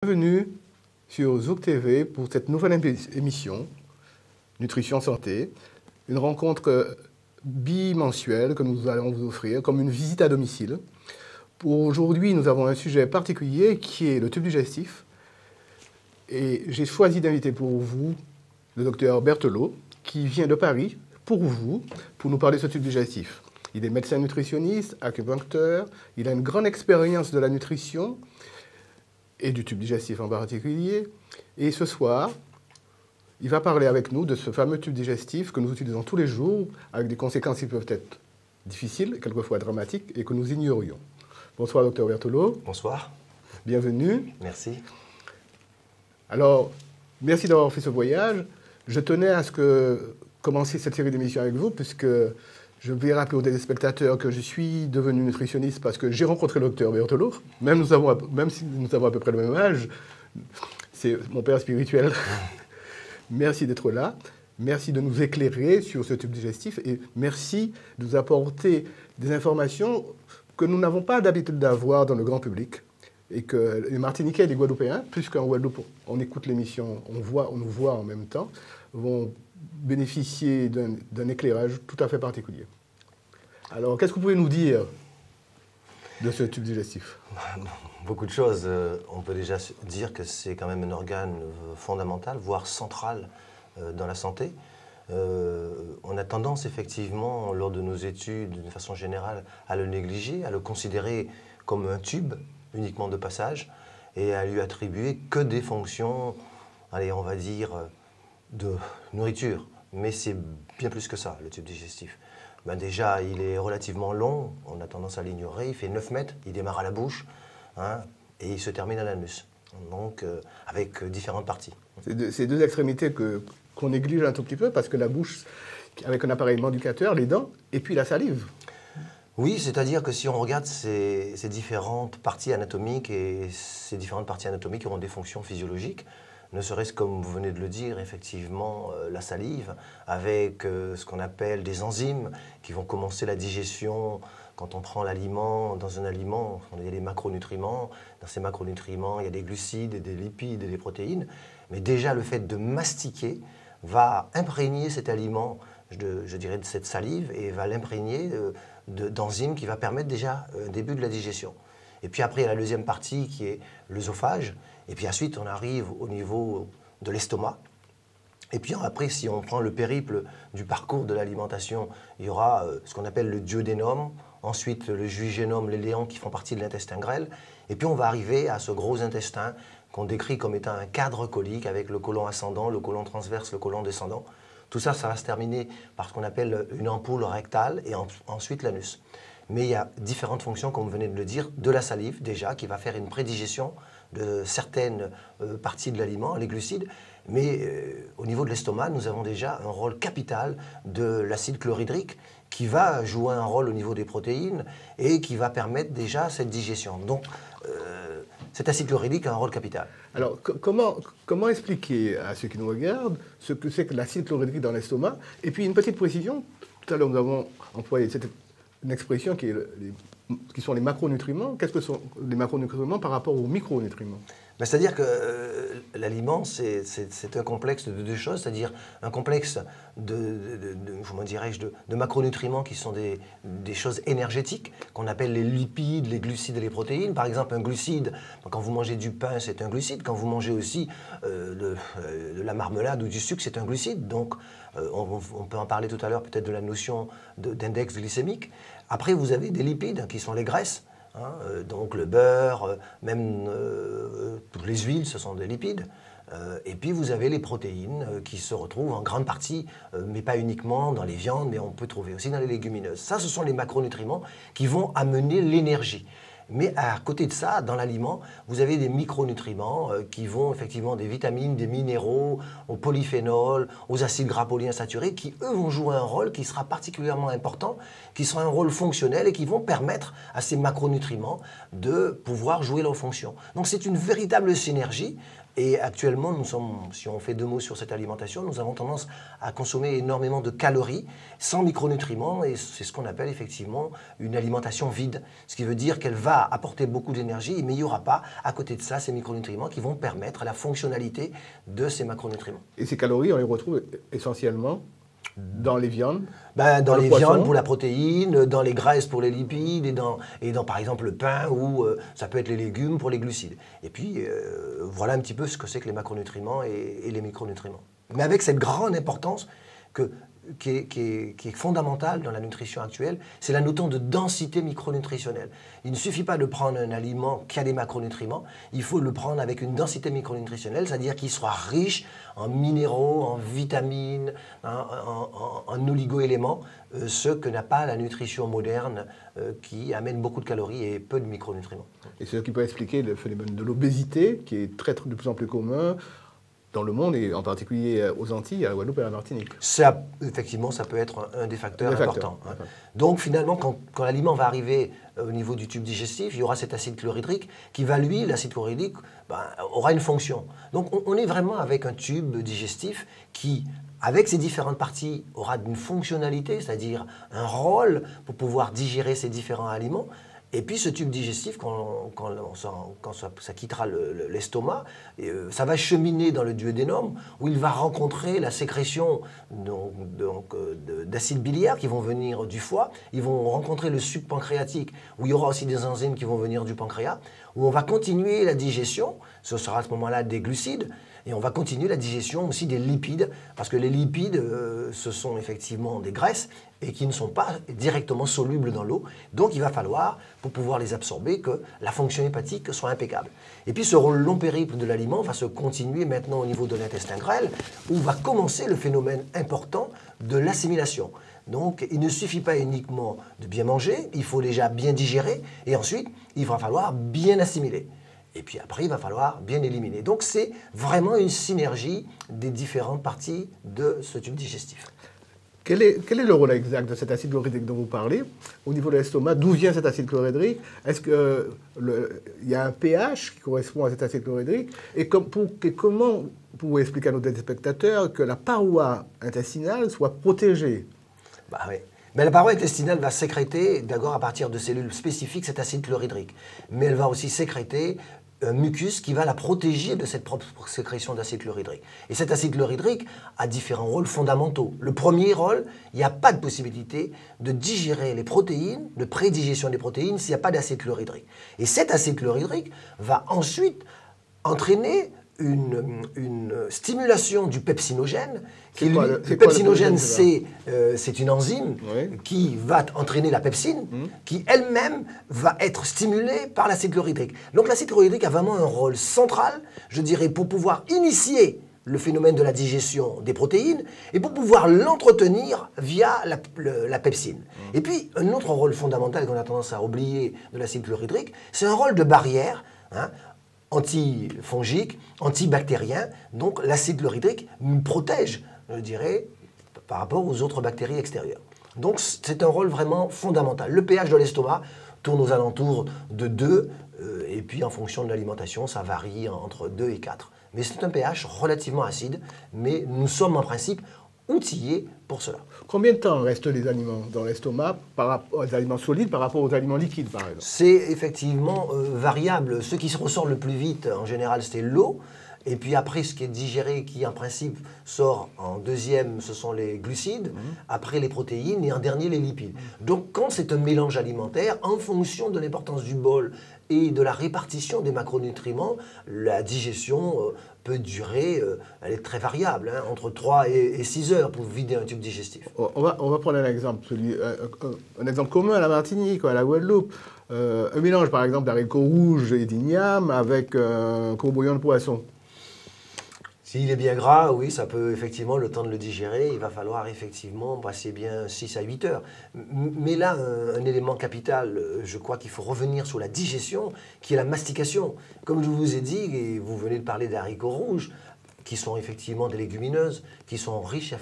Bienvenue sur Zouk TV pour cette nouvelle émission Nutrition Santé, une rencontre bimensuelle que nous allons vous offrir comme une visite à domicile. Pour aujourd'hui, nous avons un sujet particulier qui est le tube digestif. Et j'ai choisi d'inviter pour vous le docteur Berthelot, qui vient de Paris pour vous, pour nous parler de ce tube digestif. Il est médecin nutritionniste, acupuncteur, il a une grande expérience de la nutrition et du tube digestif en particulier. Et ce soir, il va parler avec nous de ce fameux tube digestif que nous utilisons tous les jours, avec des conséquences qui peuvent être difficiles, quelquefois dramatiques, et que nous ignorions. Bonsoir, docteur Berthelot. Bonsoir. Bienvenue. Merci. Alors, merci d'avoir fait ce voyage. Je tenais à commencer cette série d'émissions avec vous, puisque je vais rappeler aux téléspectateurs que je suis devenu nutritionniste parce que j'ai rencontré le docteur Berthelot. Même si nous avons à peu près le même âge, c'est mon père spirituel. Merci d'être là. Merci de nous éclairer sur ce tube digestif et merci de nous apporter des informations que nous n'avons pas d'habitude d'avoir dans le grand public et que les Martiniquais et les Guadeloupéens, puisqu'en Guadeloupe, on écoute l'émission, on nous voit en même temps, vont bénéficier d'un éclairage tout à fait particulier. Alors, qu'est-ce que vous pouvez nous dire de ce tube digestif? Beaucoup de choses. On peut déjà dire que c'est quand même un organe fondamental, voire central dans la santé. On a tendance effectivement, lors de nos études, d'une façon générale, à le négliger, à le considérer comme un tube uniquement de passage et à lui attribuer que des fonctions, allez, on va dire, de nourriture. Mais c'est bien plus que ça, le tube digestif. Ben déjà, il est relativement long, on a tendance à l'ignorer, il fait 9 mètres, il démarre à la bouche et il se termine à l'anus, donc avec différentes parties. C'est deux extrémités qu'on néglige un tout petit peu parce que la bouche, avec un appareil manducateur, les dents, et puis la salive. Oui, c'est-à-dire que si on regarde ces différentes parties anatomiques, et ces différentes parties anatomiques auront des fonctions physiologiques, ne serait-ce comme vous venez de le dire, effectivement, la salive, avec ce qu'on appelle des enzymes qui vont commencer la digestion. Quand on prend l'aliment, dans un aliment, il y a des macronutriments. Dans ces macronutriments, il y a des glucides, des lipides et des protéines. Mais déjà, le fait de mastiquer va imprégner cet aliment, je dirais, de cette salive et va l'imprégner d'enzymes qui va permettre déjà un début de la digestion. Et puis après, il y a la deuxième partie qui est l'œsophage. Et puis ensuite, on arrive au niveau de l'estomac. Et puis après, si on prend le périple du parcours de l'alimentation, il y aura ce qu'on appelle le duodénum, ensuite le jujénum, les léons qui font partie de l'intestin grêle. Et puis on va arriver à ce gros intestin qu'on décrit comme étant un cadre colique avec le côlon ascendant, le côlon transverse, le côlon descendant. Tout ça, ça va se terminer par ce qu'on appelle une ampoule rectale et ensuite l'anus. Mais il y a différentes fonctions, comme vous venez de le dire, de la salive déjà, qui va faire une prédigestion de certaines parties de l'aliment, les glucides. Mais au niveau de l'estomac, nous avons déjà un rôle capital de l'acide chlorhydrique qui va jouer un rôle au niveau des protéines et qui va permettre déjà cette digestion. Donc, cet acide chlorhydrique a un rôle capital. Alors, comment expliquer à ceux qui nous regardent ce que c'est que l'acide chlorhydrique dans l'estomac? Et puis, une petite précision, tout à l'heure, nous avons employé une expression qui sont les macronutriments. Qu'est-ce que sont les macronutriments par rapport aux micronutriments? Ben, c'est-à-dire que l'aliment, c'est un complexe de deux choses, c'est-à-dire un complexe de macronutriments qui sont des choses énergétiques, qu'on appelle les lipides, les glucides et les protéines. Par exemple, un glucide, quand vous mangez du pain, c'est un glucide. Quand vous mangez aussi de la marmelade ou du sucre, c'est un glucide. Donc, on peut en parler tout à l'heure, peut-être de la notion d'index glycémique. Après, vous avez des lipides, qui sont les graisses. Donc le beurre, même toutes les huiles, ce sont des lipides. Et puis vous avez les protéines qui se retrouvent en grande partie, mais pas uniquement dans les viandes, mais on peut trouver aussi dans les légumineuses. Ça, ce sont les macronutriments qui vont amener l'énergie. Mais à côté de ça, dans l'aliment, vous avez des micronutriments qui vont effectivement des vitamines, des minéraux, aux polyphénols, aux acides gras polyinsaturés, qui eux vont jouer un rôle qui sera particulièrement important, qui sera un rôle fonctionnel et qui vont permettre à ces macronutriments de pouvoir jouer leur fonction. Donc c'est une véritable synergie Et actuellement, si on fait 2 mots sur cette alimentation, nous avons tendance à consommer énormément de calories sans micronutriments, et c'est ce qu'on appelle effectivement une alimentation vide. Ce qui veut dire qu'elle va apporter beaucoup d'énergie, mais il n'y aura pas à côté de ça ces micronutriments qui vont permettre la fonctionnalité de ces macronutriments. Et ces calories, on les retrouve essentiellement dans les viandes, Dans les poisson. viandes pour la protéine, dans les graisses pour les lipides et dans par exemple le pain ou ça peut être les légumes pour les glucides. Et puis voilà un petit peu ce que c'est que les macronutriments et les micronutriments. Mais avec cette grande importance qui est fondamentale dans la nutrition actuelle, c'est la notion de densité micronutritionnelle. Il ne suffit pas de prendre un aliment qui a des macronutriments, il faut le prendre avec une densité micronutritionnelle, c'est-à-dire qu'il soit riche en minéraux, en vitamines, en oligo-éléments, ce que n'a pas la nutrition moderne qui amène beaucoup de calories et peu de micronutriments. Et c'est ce qui peut expliquer le phénomène de l'obésité, qui est de plus en plus commun dans le monde, et en particulier aux Antilles, à la Guadeloupe et à la Martinique. Ça, effectivement, ça peut être un des facteurs importants. Hein. Donc finalement, quand l'aliment va arriver au niveau du tube digestif, il y aura cet acide chlorhydrique qui va, lui, l'acide chlorhydrique, aura une fonction. Donc on est vraiment avec un tube digestif qui, avec ses différentes parties, aura une fonctionnalité, c'est-à-dire un rôle pour pouvoir digérer ces différents aliments. Et puis ce tube digestif, quand ça quittera l'estomac, ça va cheminer dans le duodénum où il va rencontrer la sécrétion d'acides biliaires qui vont venir du foie. Ils vont rencontrer le suc pancréatique où il y aura aussi des enzymes qui vont venir du pancréas, où on va continuer la digestion, ce sera à ce moment-là des glucides, et on va continuer la digestion aussi des lipides, parce que les lipides, ce sont effectivement des graisses et qui ne sont pas directement solubles dans l'eau. Donc il va falloir, pour pouvoir les absorber, que la fonction hépatique soit impeccable. Et puis ce long périple de l'aliment va se continuer maintenant au niveau de l'intestin grêle, où va commencer le phénomène important de l'assimilation. Donc il ne suffit pas uniquement de bien manger, il faut déjà bien digérer, et ensuite il va falloir bien assimiler. Et puis après, il va falloir bien éliminer. Donc c'est vraiment une synergie des différentes parties de ce tube digestif. Quel est le rôle exact de cet acide chlorhydrique dont vous parlez au niveau de l'estomac? D'où vient cet acide chlorhydrique? Est-ce qu'il y a un pH qui correspond à cet acide chlorhydrique? Et comment pouvez-vous expliquer à nos téléspectateurs que la paroi intestinale soit protégée? Oui. Mais la paroi intestinale va sécréter, d'abord à partir de cellules spécifiques, cet acide chlorhydrique. Mais elle va aussi sécréter un mucus qui va la protéger de cette propre sécrétion d'acide chlorhydrique. Et cet acide chlorhydrique a différents rôles fondamentaux. Le premier rôle, il n'y a pas de possibilité de digérer les protéines, de prédigestion des protéines, s'il n'y a pas d'acide chlorhydrique. Et cet acide chlorhydrique va ensuite entraîner une stimulation du pepsinogène. Le pepsinogène, c'est une enzyme qui va entraîner la pepsine, qui elle-même va être stimulée par l'acide chlorhydrique. Donc l'acide chlorhydrique a vraiment un rôle central, je dirais, pour pouvoir initier le phénomène de la digestion des protéines et pour pouvoir l'entretenir via la pepsine. Et puis, un autre rôle fondamental qu'on a tendance à oublier de l'acide chlorhydrique, c'est un rôle de barrière, antifongique, antibactérien. Donc l'acide chlorhydrique nous protège, je dirais, par rapport aux autres bactéries extérieures. Donc c'est un rôle vraiment fondamental. Le pH de l'estomac tourne aux alentours de 2, et puis en fonction de l'alimentation, ça varie entre 2 et 4. Mais c'est un pH relativement acide, mais nous sommes en principe outillés pour cela. Combien de temps restent les aliments dans l'estomac par rapport aux aliments solides par rapport aux aliments liquides, par exemple? C'est effectivement variable. Ce qui se ressort le plus vite, en général, c'est l'eau. Et puis après, ce qui est digéré, qui en principe sort en deuxième, ce sont les glucides, après les protéines et en dernier les lipides. Donc quand c'est un mélange alimentaire, en fonction de l'importance du bol et de la répartition des macronutriments, la digestion peut durer, elle est très variable, entre 3 et 6 heures pour vider un tube digestif. On va prendre un exemple, un exemple commun à la Martinique, à la Guadeloupe. Un mélange par exemple d'haricots rouges et d'igname avec un courbouillon de poisson. S'il est bien gras, oui, ça peut effectivement, le temps de le digérer, il va falloir effectivement passer bien 6 à 8 heures. Mais là, un élément capital, je crois qu'il faut revenir sur la digestion, qui est la mastication. Comme je vous ai dit, et vous venez de parler des haricots rouges, qui sont effectivement des légumineuses, qui sont riches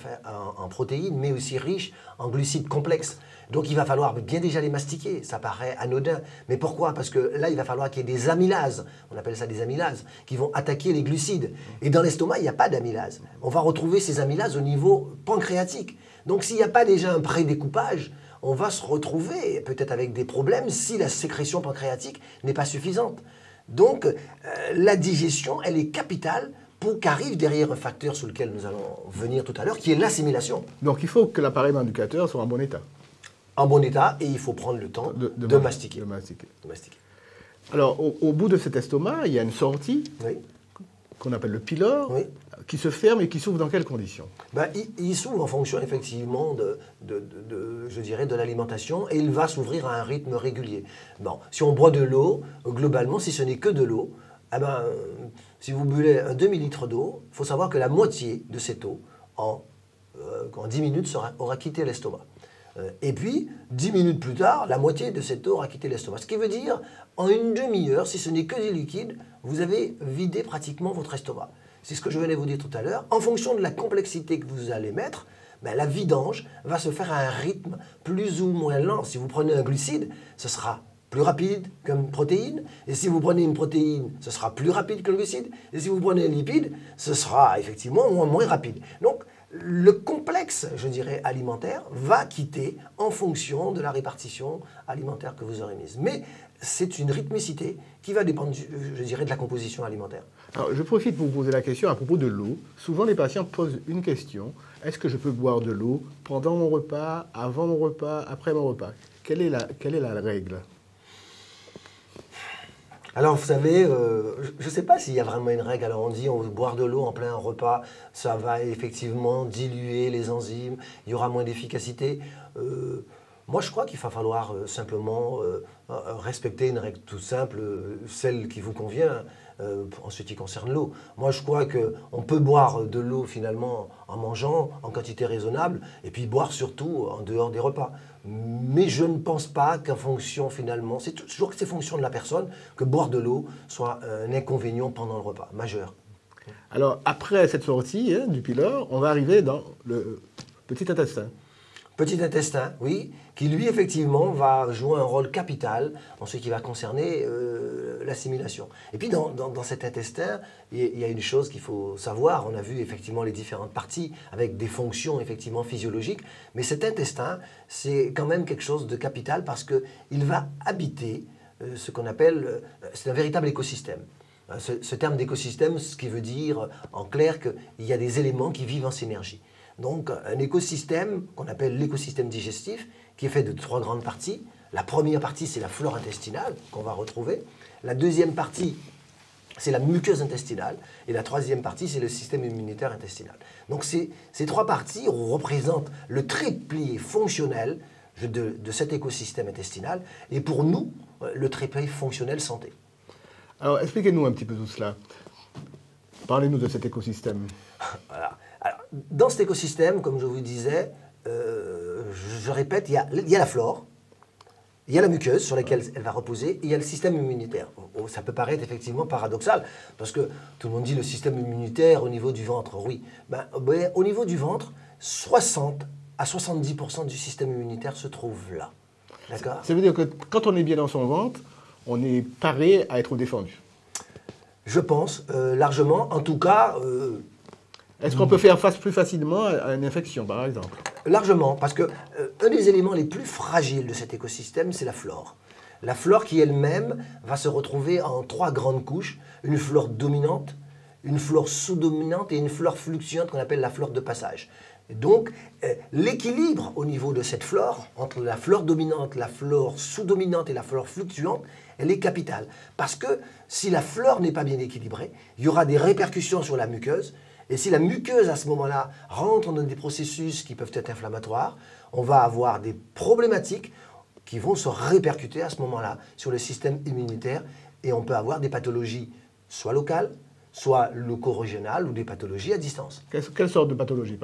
en protéines, mais aussi riches en glucides complexes. Donc il va falloir bien déjà les mastiquer, ça paraît anodin. Mais pourquoi? Parce que là, il va falloir qu'il y ait des amylases, on appelle ça des amylases, qui vont attaquer les glucides. Et dans l'estomac, il n'y a pas d'amylase. On va retrouver ces amylases au niveau pancréatique. Donc s'il n'y a pas déjà un prédécoupage, on va se retrouver peut-être avec des problèmes si la sécrétion pancréatique n'est pas suffisante. Donc la digestion, elle est capitale pour qu'arrive derrière un facteur sur lequel nous allons venir tout à l'heure, qui est l'assimilation. Donc il faut que l'appareil masticateur soit en bon état. En bon état, et il faut prendre le temps de mastiquer. De mastiquer. De mastiquer. Alors, au bout de cet estomac, il y a une sortie Oui. qu'on appelle le pylore, Oui. qui se ferme et qui s'ouvre dans quelles conditions? Ben, il s'ouvre en fonction effectivement je dirais, de l'alimentation, et il va s'ouvrir à un rythme régulier. Bon, si on boit de l'eau, globalement, si ce n'est que de l'eau, eh ben, si vous buvez un demi-litre d'eau, il faut savoir que la moitié de cette eau, en 10 minutes, aura quitté l'estomac. Et puis, 10 minutes plus tard, la moitié de cette eau aura quitté l'estomac. Ce qui veut dire, en une demi-heure, si ce n'est que des liquides, vous avez vidé pratiquement votre estomac. C'est ce que je venais vous dire tout à l'heure. En fonction de la complexité que vous allez mettre, ben, la vidange va se faire à un rythme plus ou moins lent. Si vous prenez un glucide, ce sera plus rapide qu'une protéine. Et si vous prenez une protéine, ce sera plus rapide qu'un glucide. Et si vous prenez un lipide, ce sera effectivement moins rapide. Donc, le complexe, je dirais, alimentaire, va quitter en fonction de la répartition alimentaire que vous aurez mise. Mais c'est une rythmicité qui va dépendre, je dirais, de la composition alimentaire. Alors, je profite pour vous poser la question à propos de l'eau. Souvent, les patients posent une question. Est-ce que je peux boire de l'eau pendant mon repas, avant mon repas, après mon repas? Quelle est la règle? Alors, vous savez, je ne sais pas s'il y a vraiment une règle. Alors, on dit on veut boire de l'eau en plein repas, ça va effectivement diluer les enzymes, il y aura moins d'efficacité. Moi, je crois qu'il va falloir simplement respecter une règle toute simple, celle qui vous convient, en ce qui concerne l'eau. Moi, je crois qu'on peut boire de l'eau finalement en mangeant en quantité raisonnable, et puis boire surtout en dehors des repas. Mais je ne pense pas qu'en fonction finalement, c'est toujours que c'est fonction de la personne, que boire de l'eau soit un inconvénient pendant le repas, majeur. Alors, après cette sortie du pylore, on va arriver dans le petit intestin. Petit intestin, oui, qui lui effectivement va jouer un rôle capital en ce qui va concerner l'assimilation. Et puis dans cet intestin, il y a une chose qu'il faut savoir, on a vu effectivement les différentes parties avec des fonctions effectivement physiologiques, mais cet intestin, c'est quand même quelque chose de capital parce qu'il va habiter ce qu'on appelle, c'est un véritable écosystème. Ce terme d'écosystème, ce qui veut dire en clair qu'il y a des éléments qui vivent en synergie. Donc un écosystème qu'on appelle l'écosystème digestif, qui est fait de 3 grandes parties. La première partie, c'est la flore intestinale qu'on va retrouver. La deuxième partie, c'est la muqueuse intestinale. Et la troisième partie, c'est le système immunitaire intestinal. Donc ces 3 parties représentent le trépied fonctionnel de cet écosystème intestinal. Et pour nous, le trépied fonctionnel santé. Alors expliquez-nous un petit peu tout cela. Parlez-nous de cet écosystème. Voilà. Alors, dans cet écosystème, comme je vous disais, je répète, il y a la flore, il y a la muqueuse sur laquelle elle va reposer, et il y a le système immunitaire. Ça peut paraître effectivement paradoxal, parce que tout le monde dit le système immunitaire au niveau du ventre. Oui, au niveau du ventre, 60 à 70% du système immunitaire se trouve là. D'accord ? Ça veut dire que quand on est bien dans son ventre, on est paré à être défendu. Je pense, largement. En tout cas... Est-ce qu'on peut faire face plus facilement à une infection, par exemple? Largement, parce que un des éléments les plus fragiles de cet écosystème, c'est la flore. La flore qui elle-même va se retrouver en 3 grandes couches. Une flore dominante, une flore sous-dominante et une flore fluctuante qu'on appelle la flore de passage. Et donc, l'équilibre au niveau de cette flore, entre la flore dominante, la flore sous-dominante et la flore fluctuante, elle est capitale. Parce que si la flore n'est pas bien équilibrée, il y aura des répercussions sur la muqueuse. Et si la muqueuse, à ce moment-là, rentre dans des processus qui peuvent être inflammatoires, on va avoir des problématiques qui vont se répercuter à ce moment-là sur le système immunitaire. Et on peut avoir des pathologies soit locales, soit loco-régionales ou des pathologies à distance. Quelle sorte de pathologie?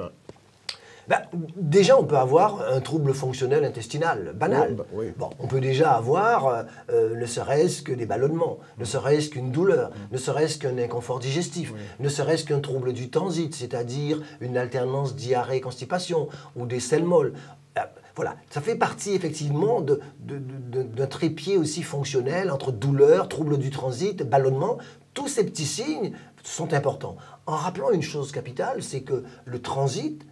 Ben, déjà, on peut avoir un trouble fonctionnel intestinal banal. Oui. Bon, on peut déjà avoir ne serait-ce que des ballonnements, ne serait-ce qu'une douleur, ne serait-ce qu'un inconfort digestif, ne serait-ce qu'un trouble du transit, c'est-à-dire une alternance diarrhée-constipation ou des selles molles. Voilà, ça fait partie effectivement d'un trépied aussi fonctionnel entre douleur, trouble du transit, ballonnement. Tous ces petits signes sont importants. En rappelant une chose capitale, c'est que le transit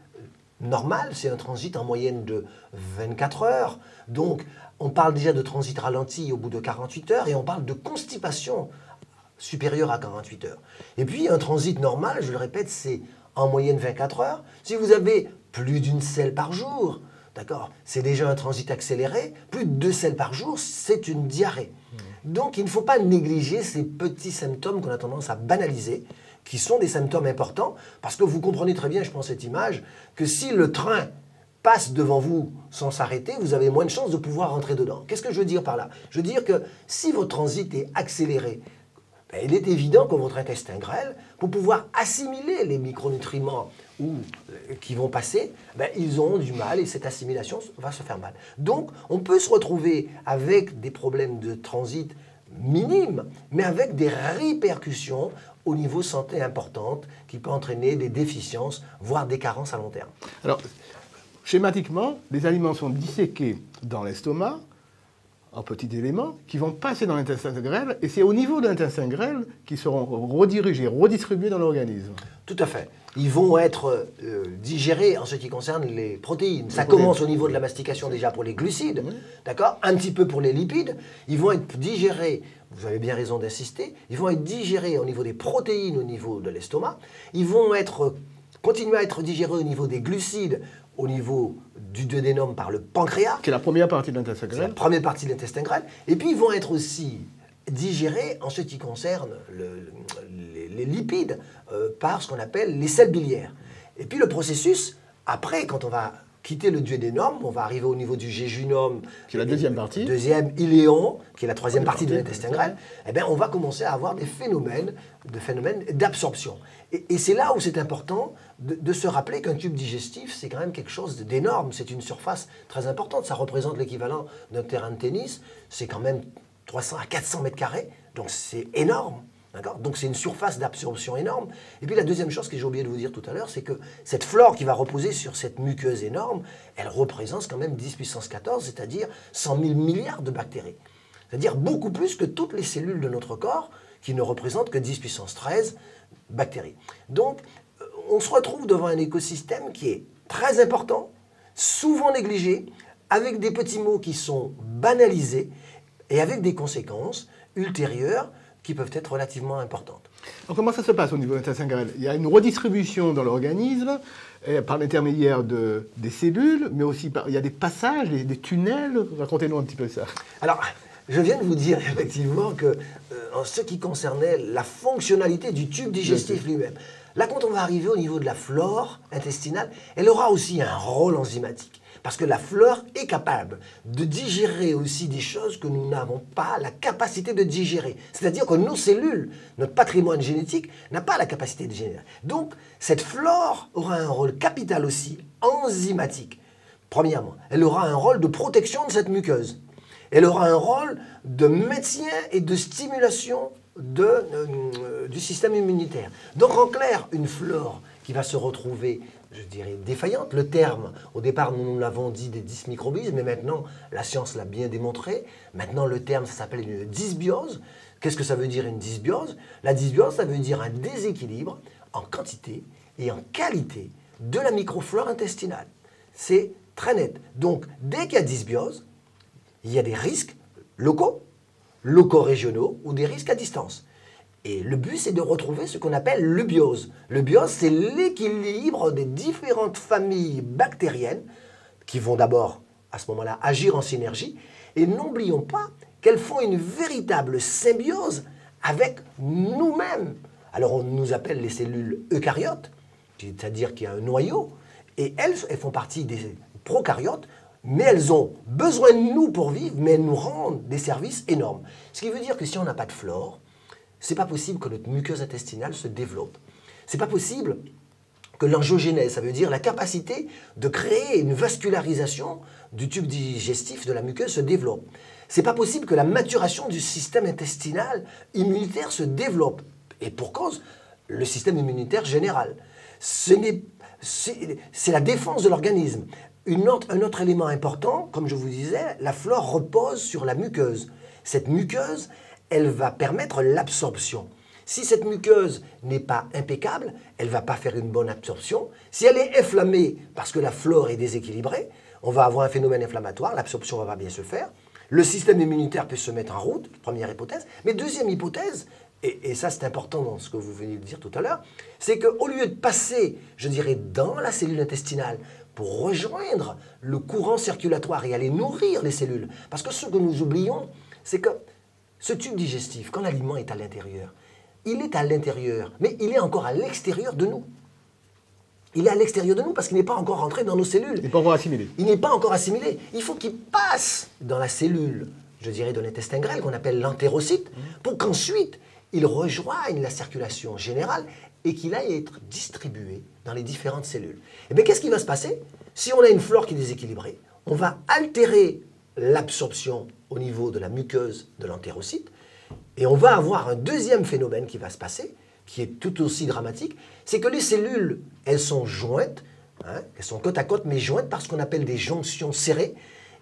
normal, c'est un transit en moyenne de 24 heures. Donc, on parle déjà de transit ralenti au bout de 48 heures et on parle de constipation supérieure à 48 heures. Et puis, un transit normal, je le répète, c'est en moyenne 24 heures. Si vous avez plus d'une selle par jour, d'accord, c'est déjà un transit accéléré. Plus de 2 selles par jour, c'est une diarrhée. Donc, il ne faut pas négliger ces petits symptômes qu'on a tendance à banaliser, qui sont des symptômes importants, parce que vous comprenez très bien, je prends cette image, que si le train passe devant vous sans s'arrêter, vous avez moins de chances de pouvoir rentrer dedans. Qu'est-ce que je veux dire par là? Je veux dire que si votre transit est accéléré, ben, il est évident que votre intestin grêle, pour pouvoir assimiler les micronutriments qui vont passer, ben, ils auront du mal et cette assimilation va se faire mal. Donc, on peut se retrouver avec des problèmes de transit minimes, mais avec des répercussions au niveau santé importantes qui peut entraîner des déficiences, voire des carences à long terme. Alors, schématiquement, les aliments sont disséqués dans l'estomac, en petits éléments, qui vont passer dans l'intestin grêle, et c'est au niveau de l'intestin grêle qu'ils seront redirigés, redistribués dans l'organisme. Tout à fait. Ils vont être digérés en ce qui concerne les protéines. Ça commence au niveau de la mastication déjà pour les glucides, d'accord? Un petit peu pour les lipides. Ils vont être digérés, vous avez bien raison d'insister, ils vont être digérés au niveau des protéines, au niveau de l'estomac. Ils vont continuer à être digérés au niveau des glucides, au niveau du duodénum par le pancréas. Qui est la première partie de l'intestin grêle. C'est la première partie de l'intestin grêle. Et puis ils vont être aussi digérés en ce qui concerne les lipides par ce qu'on appelle les selles biliaires. Et puis le processus, après, quand on va quitter le duodénum, on va arriver au niveau du jéjunum. Qui est la deuxième partie. Deuxième, iléon, qui est la troisième partie de l'intestin grêle. Eh bien, on va commencer à avoir des phénomènes d'absorption. Et c'est là où c'est important de se rappeler qu'un tube digestif, c'est quand même quelque chose d'énorme. C'est une surface très importante. Ça représente l'équivalent d'un terrain de tennis. C'est quand même 300 à 400 mètres carrés. Donc c'est énorme. Donc c'est une surface d'absorption énorme. Et puis la deuxième chose que j'ai oublié de vous dire tout à l'heure, c'est que cette flore qui va reposer sur cette muqueuse énorme, elle représente quand même 10 puissance 14, c'est-à-dire 100 000 milliards de bactéries. C'est-à-dire beaucoup plus que toutes les cellules de notre corps, qui ne représentent que 10 puissance 13 bactéries. Donc on se retrouve devant un écosystème qui est très important, souvent négligé, avec des petits mots qui sont banalisés et avec des conséquences ultérieures qui peuvent être relativement importantes. Alors, comment ça se passe au niveau de l'intestin grêle? Il y a une redistribution dans l'organisme par l'intermédiaire des cellules, mais aussi il y a des passages, des tunnels. Racontez-nous un petit peu ça. Alors, je viens de vous dire effectivement que en ce qui concernait la fonctionnalité du tube digestif lui-même, là, quand on va arriver au niveau de la flore intestinale, elle aura aussi un rôle enzymatique. Parce que la flore est capable de digérer aussi des choses que nous n'avons pas la capacité de digérer. C'est-à-dire que nos cellules, notre patrimoine génétique, n'a pas la capacité de digérer. Donc, cette flore aura un rôle capital aussi, enzymatique. Premièrement, elle aura un rôle de protection de cette muqueuse. Elle aura un rôle de maintien et de stimulation du système immunitaire. Donc, en clair, une flore qui va se retrouver, je dirais, défaillante. Le terme, au départ, nous l'avons dit des dysmicrobies, mais maintenant, la science l'a bien démontré. Maintenant, le terme, ça s'appelle une dysbiose. Qu'est-ce que ça veut dire une dysbiose? La dysbiose, ça veut dire un déséquilibre en quantité et en qualité de la microflore intestinale. C'est très net. Donc, dès qu'il y a dysbiose, il y a des risques locaux, locaux-régionaux ou des risques à distance. Et le but, c'est de retrouver ce qu'on appelle l'eubiose. L'eubiose, c'est l'équilibre des différentes familles bactériennes qui vont d'abord, à ce moment-là, agir en synergie. Et n'oublions pas qu'elles font une véritable symbiose avec nous-mêmes. Alors, on nous appelle les cellules eucaryotes, c'est-à-dire qu'il y a un noyau, et elles font partie des prokaryotes, mais elles ont besoin de nous pour vivre, mais elles nous rendent des services énormes. Ce qui veut dire que si on n'a pas de flore, c'est pas possible que notre muqueuse intestinale se développe. C'est pas possible que l'angiogénèse, ça veut dire la capacité de créer une vascularisation du tube digestif, de la muqueuse, se développe. Ce n'est pas possible que la maturation du système intestinal immunitaire se développe. Et pour cause, le système immunitaire général. C'est la défense de l'organisme. Un autre élément important, comme je vous disais, la flore repose sur la muqueuse. Cette muqueuse, elle va permettre l'absorption. Si cette muqueuse n'est pas impeccable, elle ne va pas faire une bonne absorption. Si elle est inflammée parce que la flore est déséquilibrée, on va avoir un phénomène inflammatoire, l'absorption ne va pas bien se faire. Le système immunitaire peut se mettre en route, première hypothèse. Mais deuxième hypothèse, et ça c'est important dans ce que vous venez de dire tout à l'heure, c'est qu'au lieu de passer, je dirais, dans la cellule intestinale pour rejoindre le courant circulatoire et aller nourrir les cellules, parce que ce que nous oublions, c'est que ce tube digestif, quand l'aliment est à l'intérieur, il est à l'intérieur, mais il est encore à l'extérieur de nous. Il est à l'extérieur de nous parce qu'il n'est pas encore rentré dans nos cellules. Il n'est pas encore assimilé. Il n'est pas encore assimilé. Il faut qu'il passe dans la cellule, je dirais, de l'intestin grêle, qu'on appelle l'entérocyte, pour qu'ensuite, il rejoigne la circulation générale et qu'il aille être distribué dans les différentes cellules. Et bien, qu'est-ce qui va se passer? Si on a une flore qui est déséquilibrée, on va altérer l'absorption au niveau de la muqueuse de l'entérocyte et on va avoir un deuxième phénomène qui va se passer, qui est tout aussi dramatique, c'est que les cellules, elles sont jointes, hein, elles sont côte à côte, mais jointes par ce qu'on appelle des jonctions serrées.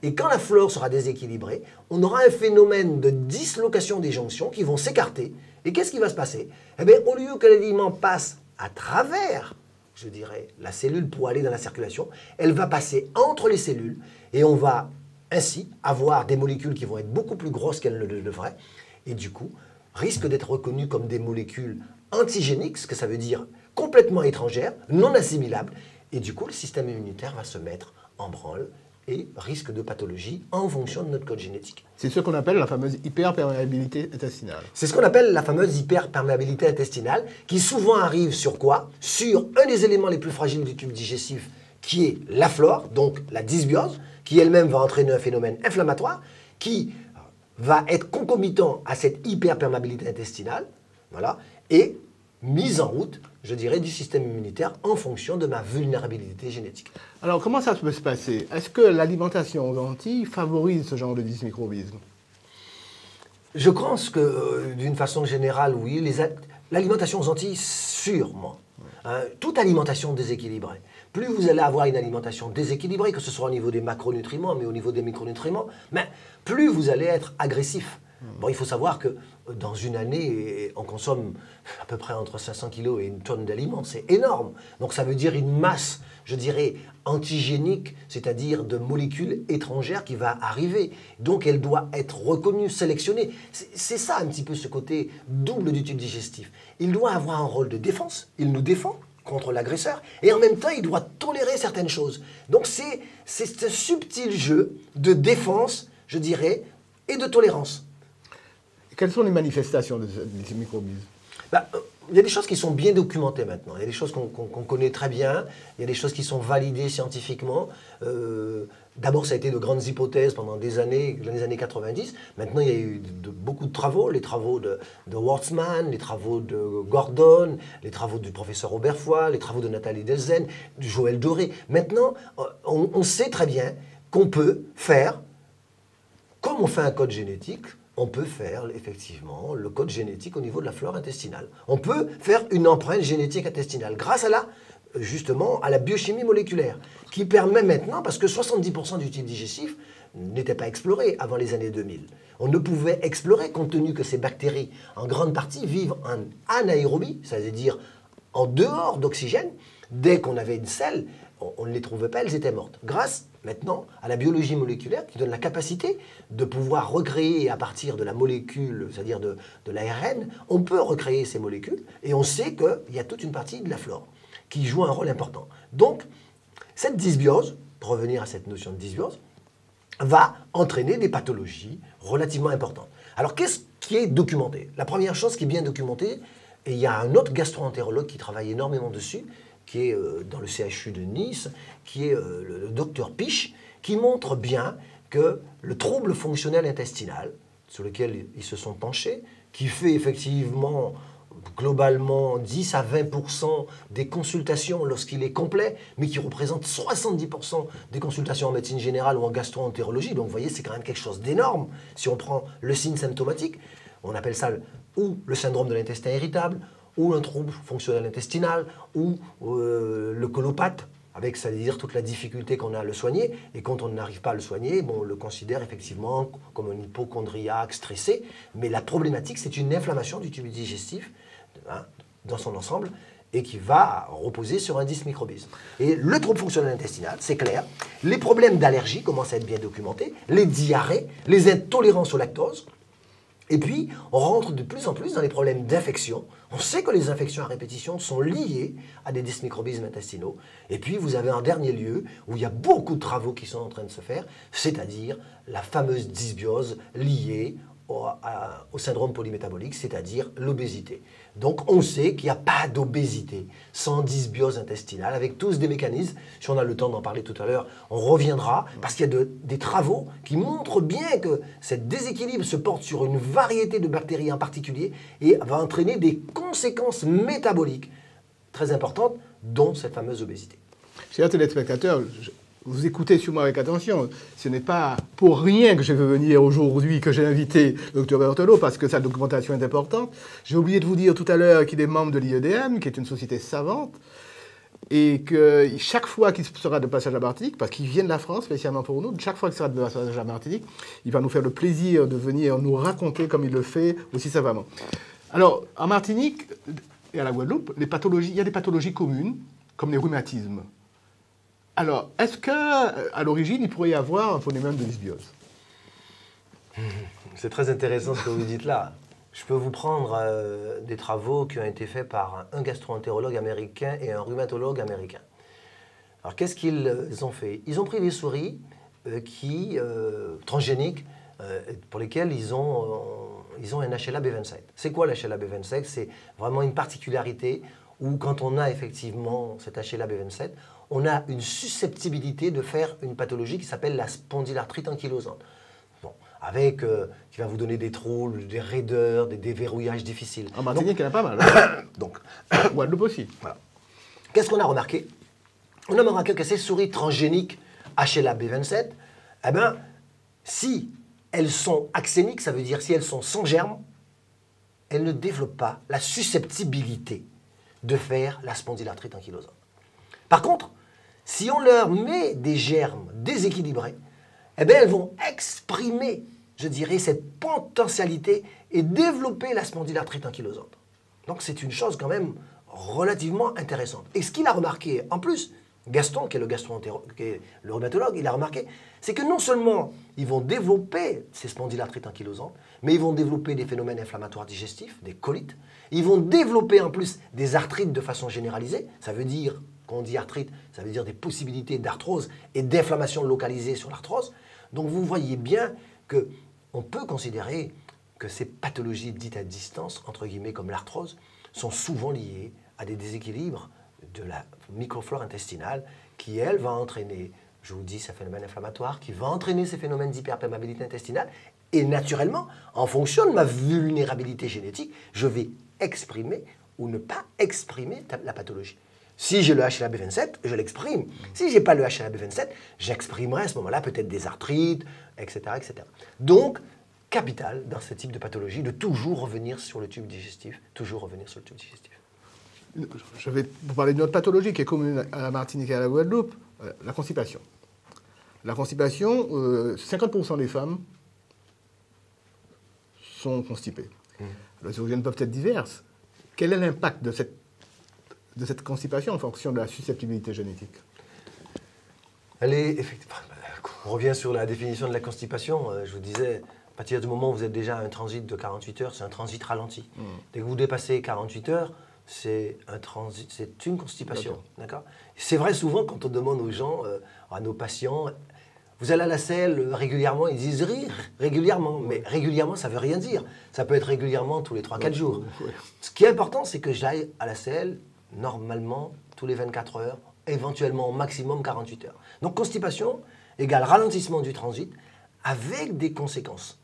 Et quand la flore sera déséquilibrée, on aura un phénomène de dislocation des jonctions qui vont s'écarter. Et qu'est-ce qui va se passer? Eh bien, au lieu que l'aliment passe à travers, je dirais, la cellule pour aller dans la circulation, elle va passer entre les cellules et on va ainsi avoir des molécules qui vont être beaucoup plus grosses qu'elles ne le devraient et du coup, risquent d'être reconnues comme des molécules antigéniques, ce que ça veut dire complètement étrangères, non assimilables, et du coup, le système immunitaire va se mettre en branle et risque de pathologie en fonction de notre code génétique. C'est ce qu'on appelle la fameuse hyperperméabilité intestinale. C'est ce qu'on appelle la fameuse hyperperméabilité intestinale, qui souvent arrive sur quoi? Sur un des éléments les plus fragiles du tube digestif, qui est la flore, donc la dysbiose, qui elle-même va entraîner un phénomène inflammatoire, qui va être concomitant à cette hyperperméabilité intestinale, voilà, et mise en route, je dirais, du système immunitaire en fonction de ma vulnérabilité génétique. Alors, comment ça peut se passer? Est-ce que l'alimentation aux lentilles favorise ce genre de dysmicrobisme? Je pense que, d'une façon générale, oui. L'alimentation aux Antilles, sûrement. Hein, toute alimentation déséquilibrée. Plus vous allez avoir une alimentation déséquilibrée, que ce soit au niveau des macronutriments, mais au niveau des micronutriments, mais plus vous allez être agressif. Bon, il faut savoir que dans une année, on consomme à peu près entre 500 kg et une tonne d'aliments. C'est énorme. Donc ça veut dire une masse, je dirais, antigénique, c'est-à-dire de molécules étrangères qui va arriver. Donc elle doit être reconnue, sélectionnée. C'est ça un petit peu ce côté double du tube digestif. Il doit avoir un rôle de défense. Il nous défend contre l'agresseur. Et en même temps, il doit tolérer certaines choses. Donc c'est un subtil jeu de défense, je dirais, et de tolérance. Quelles sont les manifestations de ce microbisme? Il y a des choses qui sont bien documentées maintenant. Il y a des choses qu'on connaît très bien. Il y a des choses qui sont validées scientifiquement. D'abord, ça a été de grandes hypothèses pendant des années, les années 90. Maintenant, il y a eu beaucoup de travaux. Les travaux de Wortsman, les travaux de Gordon, les travaux du professeur Oberfoy, les travaux de Nathalie Delzen, de Joël Doré. Maintenant, on sait très bien qu'on peut faire, comme on fait un code génétique, on peut faire effectivement le code génétique au niveau de la flore intestinale. On peut faire une empreinte génétique intestinale grâce à justement à la biochimie moléculaire qui permet maintenant, parce que 70% du tube digestif n'était pas exploré avant les années 2000. On ne pouvait explorer compte tenu que ces bactéries, en grande partie, vivent en anaérobie, c'est-à-dire en dehors d'oxygène. Dès qu'on avait une selle, on ne les trouvait pas, elles étaient mortes. Grâce maintenant à la biologie moléculaire qui donne la capacité de pouvoir recréer à partir de la molécule, c'est-à-dire de l'ARN, on peut recréer ces molécules et on sait qu'il y a toute une partie de la flore qui joue un rôle important. Donc, cette dysbiose, pour revenir à cette notion de dysbiose, va entraîner des pathologies relativement importantes. Alors, qu'est-ce qui est documenté? La première chose qui est bien documentée, et il y a un autre gastro-entérologue qui travaille énormément dessus, qui est dans le CHU de Nice, qui est le docteur Piche, qui montre bien que le trouble fonctionnel intestinal, sur lequel ils se sont penchés, qui fait effectivement globalement 10 à 20% des consultations lorsqu'il est complet, mais qui représente 70% des consultations en médecine générale ou en gastro-entérologie. Donc vous voyez, c'est quand même quelque chose d'énorme. Si on prend le signe symptomatique, on appelle ça ou le syndrome de l'intestin irritable, ou un trouble fonctionnel intestinal, ou le colopathe, avec, c'est-à-dire toute la difficulté qu'on a à le soigner. Et quand on n'arrive pas à le soigner, bon, on le considère effectivement comme un hypochondriaque stressé. Mais la problématique, c'est une inflammation du tube digestif dans son ensemble et qui va reposer sur un dysmicrobisme. Et le trouble fonctionnel intestinal, c'est clair. Les problèmes d'allergie commencent à être bien documentés, les diarrhées, les intolérances au lactose. Et puis, on rentre de plus en plus dans les problèmes d'infection. On sait que les infections à répétition sont liées à des dysmicrobismes intestinaux. Et puis, vous avez un dernier lieu où il y a beaucoup de travaux qui sont en train de se faire, c'est-à-dire la fameuse dysbiose liée au syndrome polymétabolique, c'est-à-dire l'obésité. Donc on sait qu'il n'y a pas d'obésité sans dysbiose intestinale, avec tous des mécanismes. Si on a le temps d'en parler tout à l'heure, on reviendra, parce qu'il y a des travaux qui montrent bien que ce déséquilibre se porte sur une variété de bactéries en particulier et va entraîner des conséquences métaboliques très importantes, dont cette fameuse obésité. Chers téléspectateurs, vous écoutez sûrement avec attention. Ce n'est pas pour rien que je veux venir aujourd'hui, que j'ai invité le Dr Berthelot, parce que sa documentation est importante. J'ai oublié de vous dire tout à l'heure qu'il est membre de l'IEDM, qui est une société savante, et que chaque fois qu'il sera de passage à Martinique, parce qu'il vient de la France spécialement pour nous, chaque fois qu'il sera de passage à Martinique, il va nous faire le plaisir de venir nous raconter comme il le fait aussi savamment. Alors, en Martinique et à la Guadeloupe, il y a des pathologies communes, comme les rhumatismes. Alors, est-ce qu'à l'origine, il pourrait y avoir un phénomène de dysbiose? C'est très intéressant ce que vous dites là. Je peux vous prendre des travaux qui ont été faits par un gastro-entérologue américain et un rhumatologue américain. Alors, qu'est-ce qu'ils ont fait? Ils ont pris des souris transgéniques pour lesquelles ils ont un HLA-B27. C'est quoi l'HLA-B27? C'est vraiment une particularité où, quand on a effectivement cet HLA-B27, on a une susceptibilité de faire une pathologie qui s'appelle la spondylarthrite ankylosante. Bon, qui va vous donner des troubles, des raideurs, des déverrouillages difficiles. En Martinique, il y en a pas mal. Hein. Donc, Guadeloupe aussi. Voilà. Qu'est-ce qu'on a remarqué? On a remarqué que ces souris transgéniques HLA-B27, eh ben, si elles sont axéniques, ça veut dire si elles sont sans germes, elles ne développent pas la susceptibilité de faire la spondylarthrite ankylosante. Par contre, si on leur met des germes déséquilibrés, eh bien, elles vont exprimer, je dirais, cette potentialité et développer la spondylarthrite ankylosante. Donc, c'est une chose quand même relativement intéressante. Et ce qu'il a remarqué, en plus, Gaston, qui est le rhumatologue, il a remarqué, c'est que non seulement ils vont développer ces spondylarthrites ankylosantes, mais ils vont développer des phénomènes inflammatoires digestifs, des colites. Ils vont développer en plus des arthrites de façon généralisée. Ça veut dire, quand on dit arthrite, ça veut dire des possibilités d'arthrose et d'inflammation localisée sur l'arthrose. Donc vous voyez bien qu'on peut considérer que ces pathologies dites à distance, entre guillemets comme l'arthrose, sont souvent liées à des déséquilibres de la microflore intestinale qui, elle, va entraîner, je vous dis, ces phénomènes inflammatoires, qui va entraîner ces phénomènes d'hyperperméabilité intestinale. Et naturellement, en fonction de ma vulnérabilité génétique, je vais exprimer ou ne pas exprimer la pathologie. Si j'ai le HLA-B27, je l'exprime. Si je n'ai pas le HLA-B27, j'exprimerai à ce moment-là peut-être des arthrites, etc., etc. Donc, capital dans ce type de pathologie de toujours revenir sur le tube digestif, toujours revenir sur le tube digestif. Je vais vous parler d'une autre pathologie qui est commune à la Martinique et à la Guadeloupe, la constipation. La constipation, 50% des femmes sont constipées. Les origines peuvent être diverses. Quel est l'impact de cette constipation en fonction de la susceptibilité génétique? Elle est effectivement. On revient sur la définition de la constipation. Je vous disais, à partir du moment où vous êtes déjà à un transit de 48 heures, c'est un transit ralenti. Dès que vous dépassez 48 heures, c'est une constipation. D'accord. C'est vrai souvent quand on demande aux gens, à nos patients, vous allez à la selle régulièrement, ils disent rire régulièrement. Mais régulièrement, ça ne veut rien dire. Ça peut être régulièrement tous les 3-4 jours. Ce qui est important, c'est que j'aille à la selle normalement tous les 24 heures, éventuellement au maximum 48 heures. Donc constipation égale ralentissement du transit avec des conséquences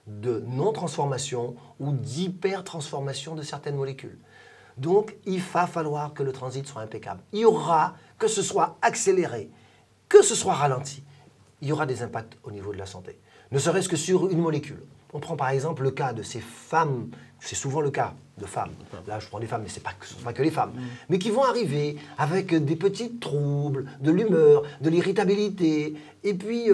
de non-transformation ou d'hyper-transformation de certaines molécules. Donc, il va falloir que le transit soit impeccable. Il y aura, que ce soit accéléré, que ce soit ralenti, il y aura des impacts au niveau de la santé. Ne serait-ce que sur une molécule. On prend par exemple le cas de ces femmes, c'est souvent le cas de femmes, là je prends des femmes, mais ce ne sont pas que les femmes, mais qui vont arriver avec des petits troubles, de l'humeur, de l'irritabilité, et puis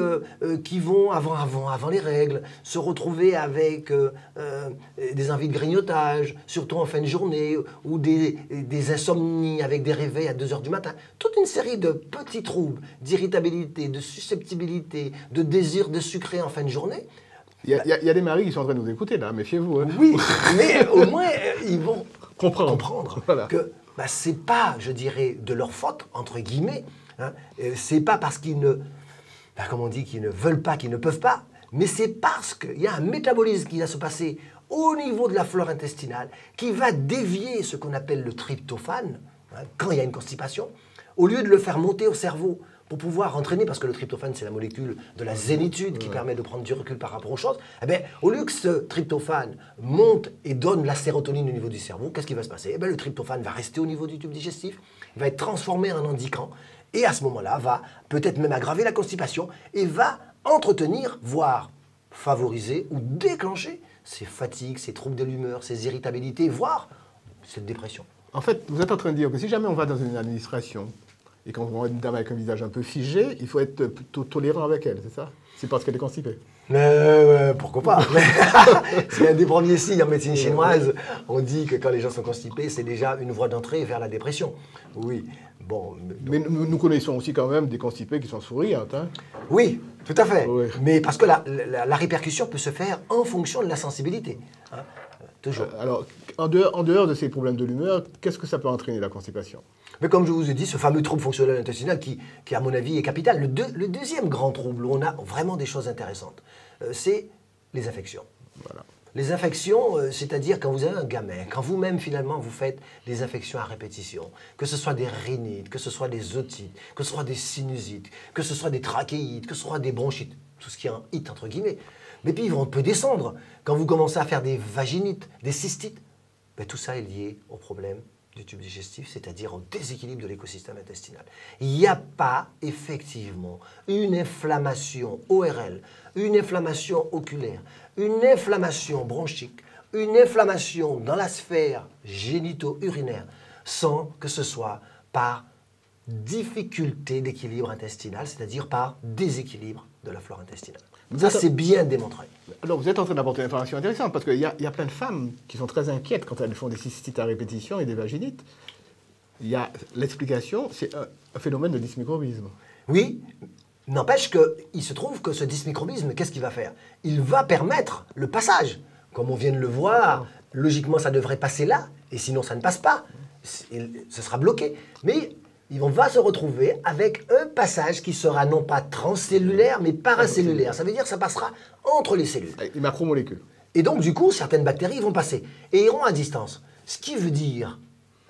qui vont, avant les règles, se retrouver avec des envies de grignotage, surtout en fin de journée, ou des insomnies avec des réveils à 2 h du matin. Toute une série de petits troubles, d'irritabilité, de susceptibilité, de désir de sucrer en fin de journée. Il y a des maris qui sont en train de nous écouter là, méfiez-vous. Hein. Oui, mais au moins ils vont comprendre voilà. Que ce n'est pas, je dirais, de leur faute, entre guillemets. Hein. Ce n'est pas parce qu'ils ne, comme on dit, qu'ils ne veulent pas, qu'ils ne peuvent pas, mais c'est parce qu'il y a un métabolisme qui va se passer au niveau de la flore intestinale qui va dévier ce qu'on appelle le tryptophane, hein, quand il y a une constipation, au lieu de le faire monter au cerveau pour pouvoir entraîner, parce que le tryptophane, c'est la molécule de la zénitude qui permet de prendre du recul par rapport aux choses, eh bien, au lieu que ce tryptophane monte et donne la sérotonine au niveau du cerveau, qu'est-ce qui va se passer? Eh bien, le tryptophane va rester au niveau du tube digestif, il va être transformé en andicant, et à ce moment-là, va peut-être même aggraver la constipation, et va entretenir, voire favoriser ou déclencher ces fatigues, ces troubles de l'humeur, ces irritabilités, voire cette dépression. En fait, vous êtes en train de dire que si jamais on va dans une administration, et quand on voit une dame avec un visage un peu figé, il faut être plutôt tolérant avec elle, c'est ça? C'est parce qu'elle est constipée. Pourquoi pas? C'est un des premiers signes en médecine chinoise. On dit que quand les gens sont constipés, c'est déjà une voie d'entrée vers la dépression. Oui, bon. Mais nous connaissons aussi quand même des constipés qui sont souriantes. Hein? Oui, tout à fait. Oui. Mais parce que la répercussion peut se faire en fonction de la sensibilité. Hein? Toujours. Alors, en dehors de ces problèmes de l'humeur, qu'est-ce que ça peut entraîner, la constipation? Mais comme je vous ai dit, ce fameux trouble fonctionnel intestinal qui à mon avis, est capital. Le deuxième grand trouble où on a vraiment des choses intéressantes, c'est les infections. Voilà. Les infections, c'est-à-dire quand vous avez un gamin, quand vous-même finalement vous faites des infections à répétition, que ce soit des rhinites, que ce soit des otites, que ce soit des sinusites, que ce soit des trachéites, que ce soit des bronchites, tout ce qui est un hit entre guillemets. Mais puis on peut descendre quand vous commencez à faire des vaginites, des cystites. Ben, tout ça est lié au problème du tube digestif, c'est-à-dire au déséquilibre de l'écosystème intestinal. Il n'y a pas effectivement une inflammation ORL, une inflammation oculaire, une inflammation bronchique, une inflammation dans la sphère génito-urinaire, sans que ce soit par difficulté d'équilibre intestinal, c'est-à-dire par déséquilibre de la flore intestinale. Ça, c'est bien démontré. Alors, vous êtes en train d'apporter une information intéressante, parce qu'il y a plein de femmes qui sont très inquiètes quand elles font des cystites à répétition et des vaginites. L'explication, c'est un phénomène de dysmicrobisme. Oui, n'empêche qu'il se trouve que ce dysmicrobisme, qu'est-ce qu'il va faire? Il va permettre le passage. Comme on vient de le voir, logiquement, ça devrait passer là, et sinon, ça ne passe pas. Ce sera bloqué. Mais on va se retrouver avec un passage qui sera non pas transcellulaire, mais paracellulaire. Ça veut dire que ça passera entre les cellules. Les macromolécules. Et donc, du coup, certaines bactéries vont passer et iront à distance. Ce qui veut dire,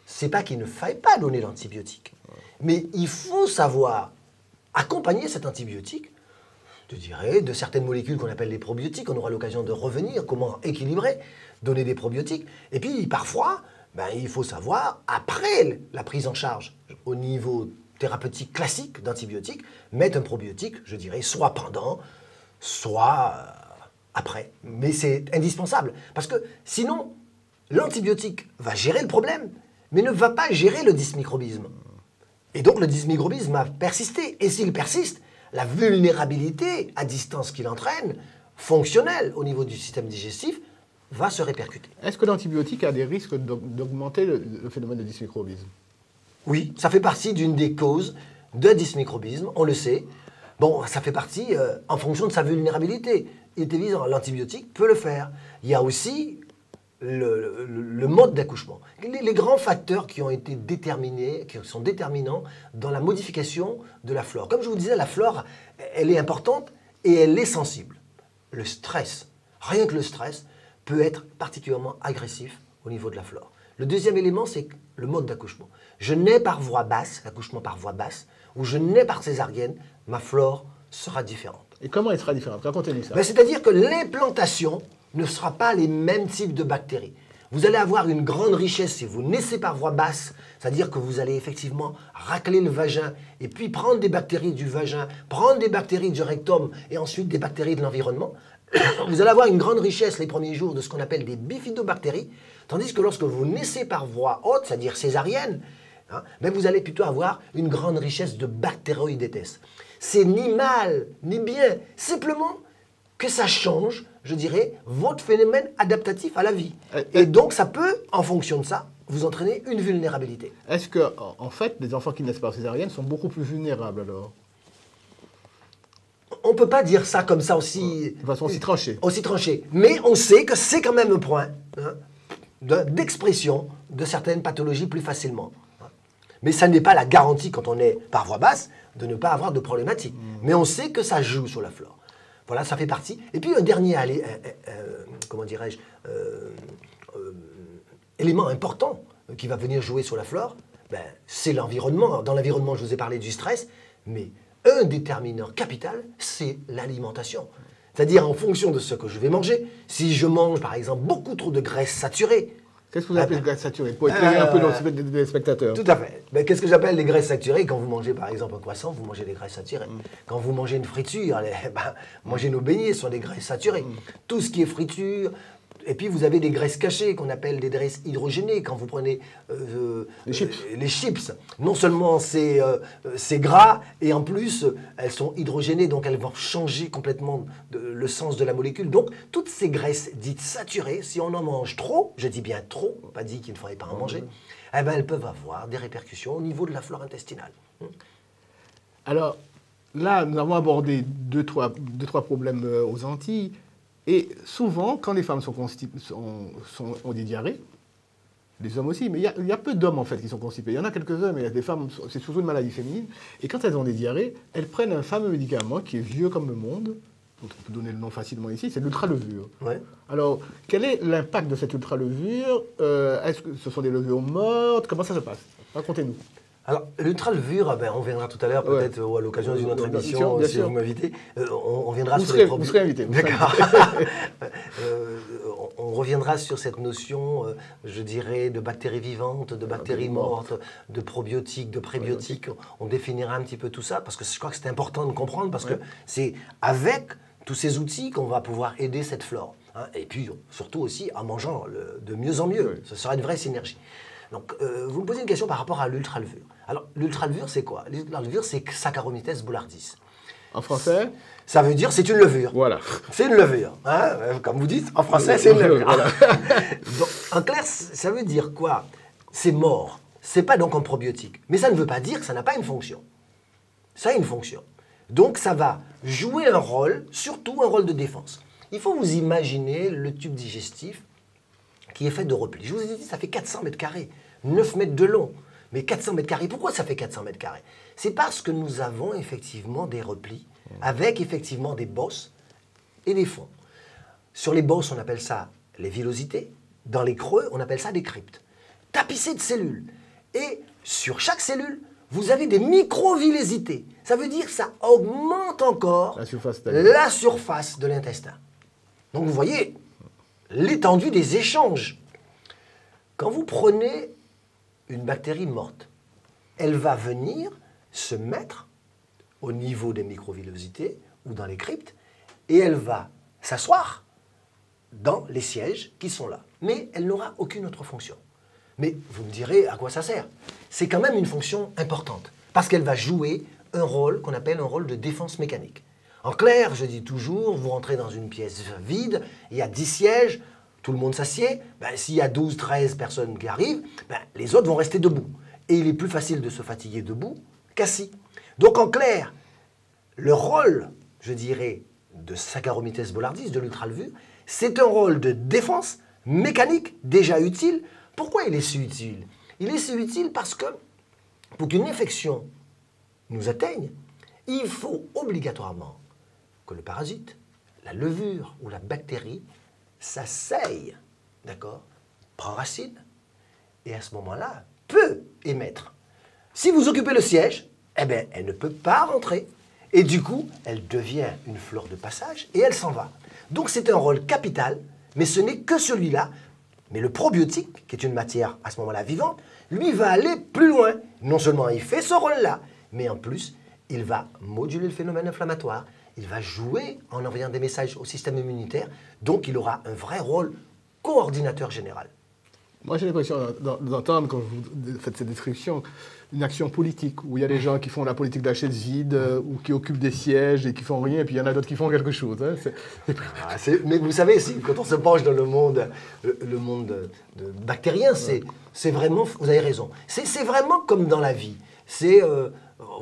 c'est pas qu'il ne faille pas donner l'antibiotique, mais il faut savoir accompagner cet antibiotique, je dirais, de certaines molécules qu'on appelle les probiotiques. On aura l'occasion de revenir, comment équilibrer, donner des probiotiques. Et puis, parfois, il faut savoir, après la prise en charge au niveau thérapeutique classique d'antibiotiques, mettre un probiotique, je dirais, soit pendant, soit après. Mais c'est indispensable, parce que sinon, l'antibiotique va gérer le problème, mais ne va pas gérer le dysmicrobisme. Et donc le dysmicrobisme va persister. Et s'il persiste, la vulnérabilité à distance qu'il entraîne, fonctionnelle au niveau du système digestif, va se répercuter. Est-ce que l'antibiotique a des risques d'augmenter le phénomène de dysmicrobisme? Oui, ça fait partie d'une des causes de dysmicrobisme, on le sait. Bon, ça fait partie en fonction de sa vulnérabilité. Il est évident, l'antibiotique peut le faire. Il y a aussi le mode d'accouchement. Les grands facteurs qui ont été déterminés, qui sont déterminants dans la modification de la flore. Comme je vous disais, la flore, elle est importante et elle est sensible. Le stress, rien que le stress, peut être particulièrement agressif au niveau de la flore. Le deuxième élément, c'est le mode d'accouchement. Je nais par voie basse, l'accouchement par voie basse, ou je nais par césarienne, ma flore sera différente. Et comment elle sera différente? Racontez-nous ça. C'est-à-dire que l'implantation ne sera pas les mêmes types de bactéries. Vous allez avoir une grande richesse si vous naissez par voie basse, c'est-à-dire que vous allez effectivement racler le vagin et puis prendre des bactéries du vagin, prendre des bactéries du rectum et ensuite des bactéries de l'environnement. Vous allez avoir une grande richesse les premiers jours de ce qu'on appelle des bifidobactéries, tandis que lorsque vous naissez par voie haute, c'est-à-dire césarienne, hein, ben vous allez plutôt avoir une grande richesse de bactéroïdétesse. C'est ni mal, ni bien, simplement que ça change, je dirais, votre phénomène adaptatif à la vie. Et donc, ça peut, en fonction de ça, vous entraîner une vulnérabilité. Est-ce que, en fait, les enfants qui naissent par césarienne sont beaucoup plus vulnérables alors? On ne peut pas dire ça comme ça aussi... De façon aussi tranchée. Aussi tranchée. Mais on sait que c'est quand même un point hein, d'expression de certaines pathologies plus facilement. Mais ça n'est pas la garantie, quand on est par voie basse, de ne pas avoir de problématique. Mais on sait que ça joue sur la flore. Voilà, ça fait partie. Et puis un dernier comment dirais-je, élément important qui va venir jouer sur la flore, ben, c'est l'environnement. Dans l'environnement, je vous ai parlé du stress, mais un déterminant capital, c'est l'alimentation. C'est-à-dire en fonction de ce que je vais manger, si je mange par exemple beaucoup trop de graisse saturée. Qu'est-ce que vous appelez graisse saturée? Pour éclairer un peu les spectateurs. Tout à fait. Ben, qu'est-ce que j'appelle les graisses saturées? Quand vous mangez par exemple un croissant, vous mangez des graisses saturées. Quand vous mangez une friture, manger nos beignets sont des graisses saturées. Tout ce qui est friture. Et puis vous avez des graisses cachées qu'on appelle des graisses hydrogénées. Quand vous prenez les chips, non seulement c'est gras, et en plus elles sont hydrogénées, donc elles vont changer complètement le sens de la molécule. Donc toutes ces graisses dites saturées, si on en mange trop, je dis bien trop, pas dit qu'il ne faudrait pas en manger, eh ben, elles peuvent avoir des répercussions au niveau de la flore intestinale. Alors là, nous avons abordé deux, trois problèmes aux Antilles. Et souvent, quand les femmes ont des diarrhées, les hommes aussi, mais il y a peu d'hommes en fait qui sont constipés. Il y en a quelques-uns, mais les femmes, c'est surtout une maladie féminine. Et quand elles ont des diarrhées, elles prennent un fameux médicament qui est vieux comme le monde, dont on peut donner le nom facilement ici, c'est l'ultralevure. Ouais. Alors, quel est l'impact de cette ultralevure? Est-ce que ce sont des levures mortes? Comment ça se passe? Racontez-nous. Alors, l'ultralevure, ben, on viendra tout à l'heure, peut-être à l'occasion d'une autre émission, si vous m'invitez. On viendra sur les problèmes. Vous serez invité. D'accord. On reviendra sur cette notion, je dirais, de bactéries vivantes, de bactéries mortes, de probiotiques, de prébiotiques. On définira un petit peu tout ça, parce que je crois que c'est important de comprendre, parce que c'est avec tous ces outils qu'on va pouvoir aider cette flore. Hein, et puis, surtout aussi, en mangeant de mieux en mieux. Ce sera une vraie synergie. Donc, vous me posez une question par rapport à l'ultralevure. Alors, l'ultralevure, c'est quoi? L'ultralevure, c'est Saccharomyces boulardis. En français? Ça veut dire c'est une levure. Voilà. C'est une levure. Hein? Comme vous dites, en français, c'est une levure. Voilà. Donc, en clair, ça veut dire quoi? C'est mort. C'est pas donc un probiotique. Mais ça ne veut pas dire que ça n'a pas une fonction. Ça a une fonction. Donc, ça va jouer un rôle, surtout un rôle de défense. Il faut vous imaginer le tube digestif qui est fait de replis. Je vous ai dit, ça fait 400 mètres carrés, 9 mètres de long. Mais 400 mètres carrés, pourquoi ça fait 400 mètres carrés? C'est parce que nous avons effectivement des replis, avec effectivement des bosses et des fonds. Sur les bosses, on appelle ça les villosités. Dans les creux, on appelle ça des cryptes. Tapissées de cellules. Et sur chaque cellule, vous avez des microvillosités. Ça veut dire que ça augmente encore la surface de l'intestin. Donc vous voyez l'étendue des échanges. Quand vous prenez une bactérie morte, elle va venir se mettre au niveau des microvillosités ou dans les cryptes et elle va s'asseoir dans les sièges qui sont là. Mais elle n'aura aucune autre fonction. Mais vous me direz à quoi ça sert? C'est quand même une fonction importante parce qu'elle va jouer un rôle qu'on appelle un rôle de défense mécanique. En clair, je dis toujours, vous rentrez dans une pièce vide, il y a 10 sièges, tout le monde s'assied, ben, s'il y a 12, 13 personnes qui arrivent, ben, les autres vont rester debout. Et il est plus facile de se fatiguer debout qu'assis. Donc en clair, le rôle, je dirais, de Saccharomyces boulardis, de l'ultralevure, c'est un rôle de défense mécanique déjà utile. Pourquoi il est si utile? Il est si utile parce que pour qu'une infection nous atteigne, il faut obligatoirement que le parasite, la levure ou la bactérie s'asseye, d'accord, prend racine, et à ce moment-là, peut émettre. Si vous occupez le siège, eh bien, elle ne peut pas rentrer. Et du coup, elle devient une flore de passage et elle s'en va. Donc c'est un rôle capital Mais ce n'est que celui-là. Mais le probiotique, qui est une matière à ce moment-là vivante, lui va aller plus loin. Non seulement il fait ce rôle-là, mais en plus, il va moduler le phénomène inflammatoire. Il va jouer en envoyant des messages au système immunitaire. Donc, il aura un vrai rôle coordinateur général. Moi, j'ai l'impression d'entendre, quand vous faites cette description, une action politique, où il y a des gens qui font la politique de la chaise vide, ou qui occupent des sièges et qui font rien, et puis il y en a d'autres qui font quelque chose. Hein. Mais vous savez, quand on se penche dans le monde bactérien, c'est vraiment, vous avez raison, c'est vraiment comme dans la vie. C'est,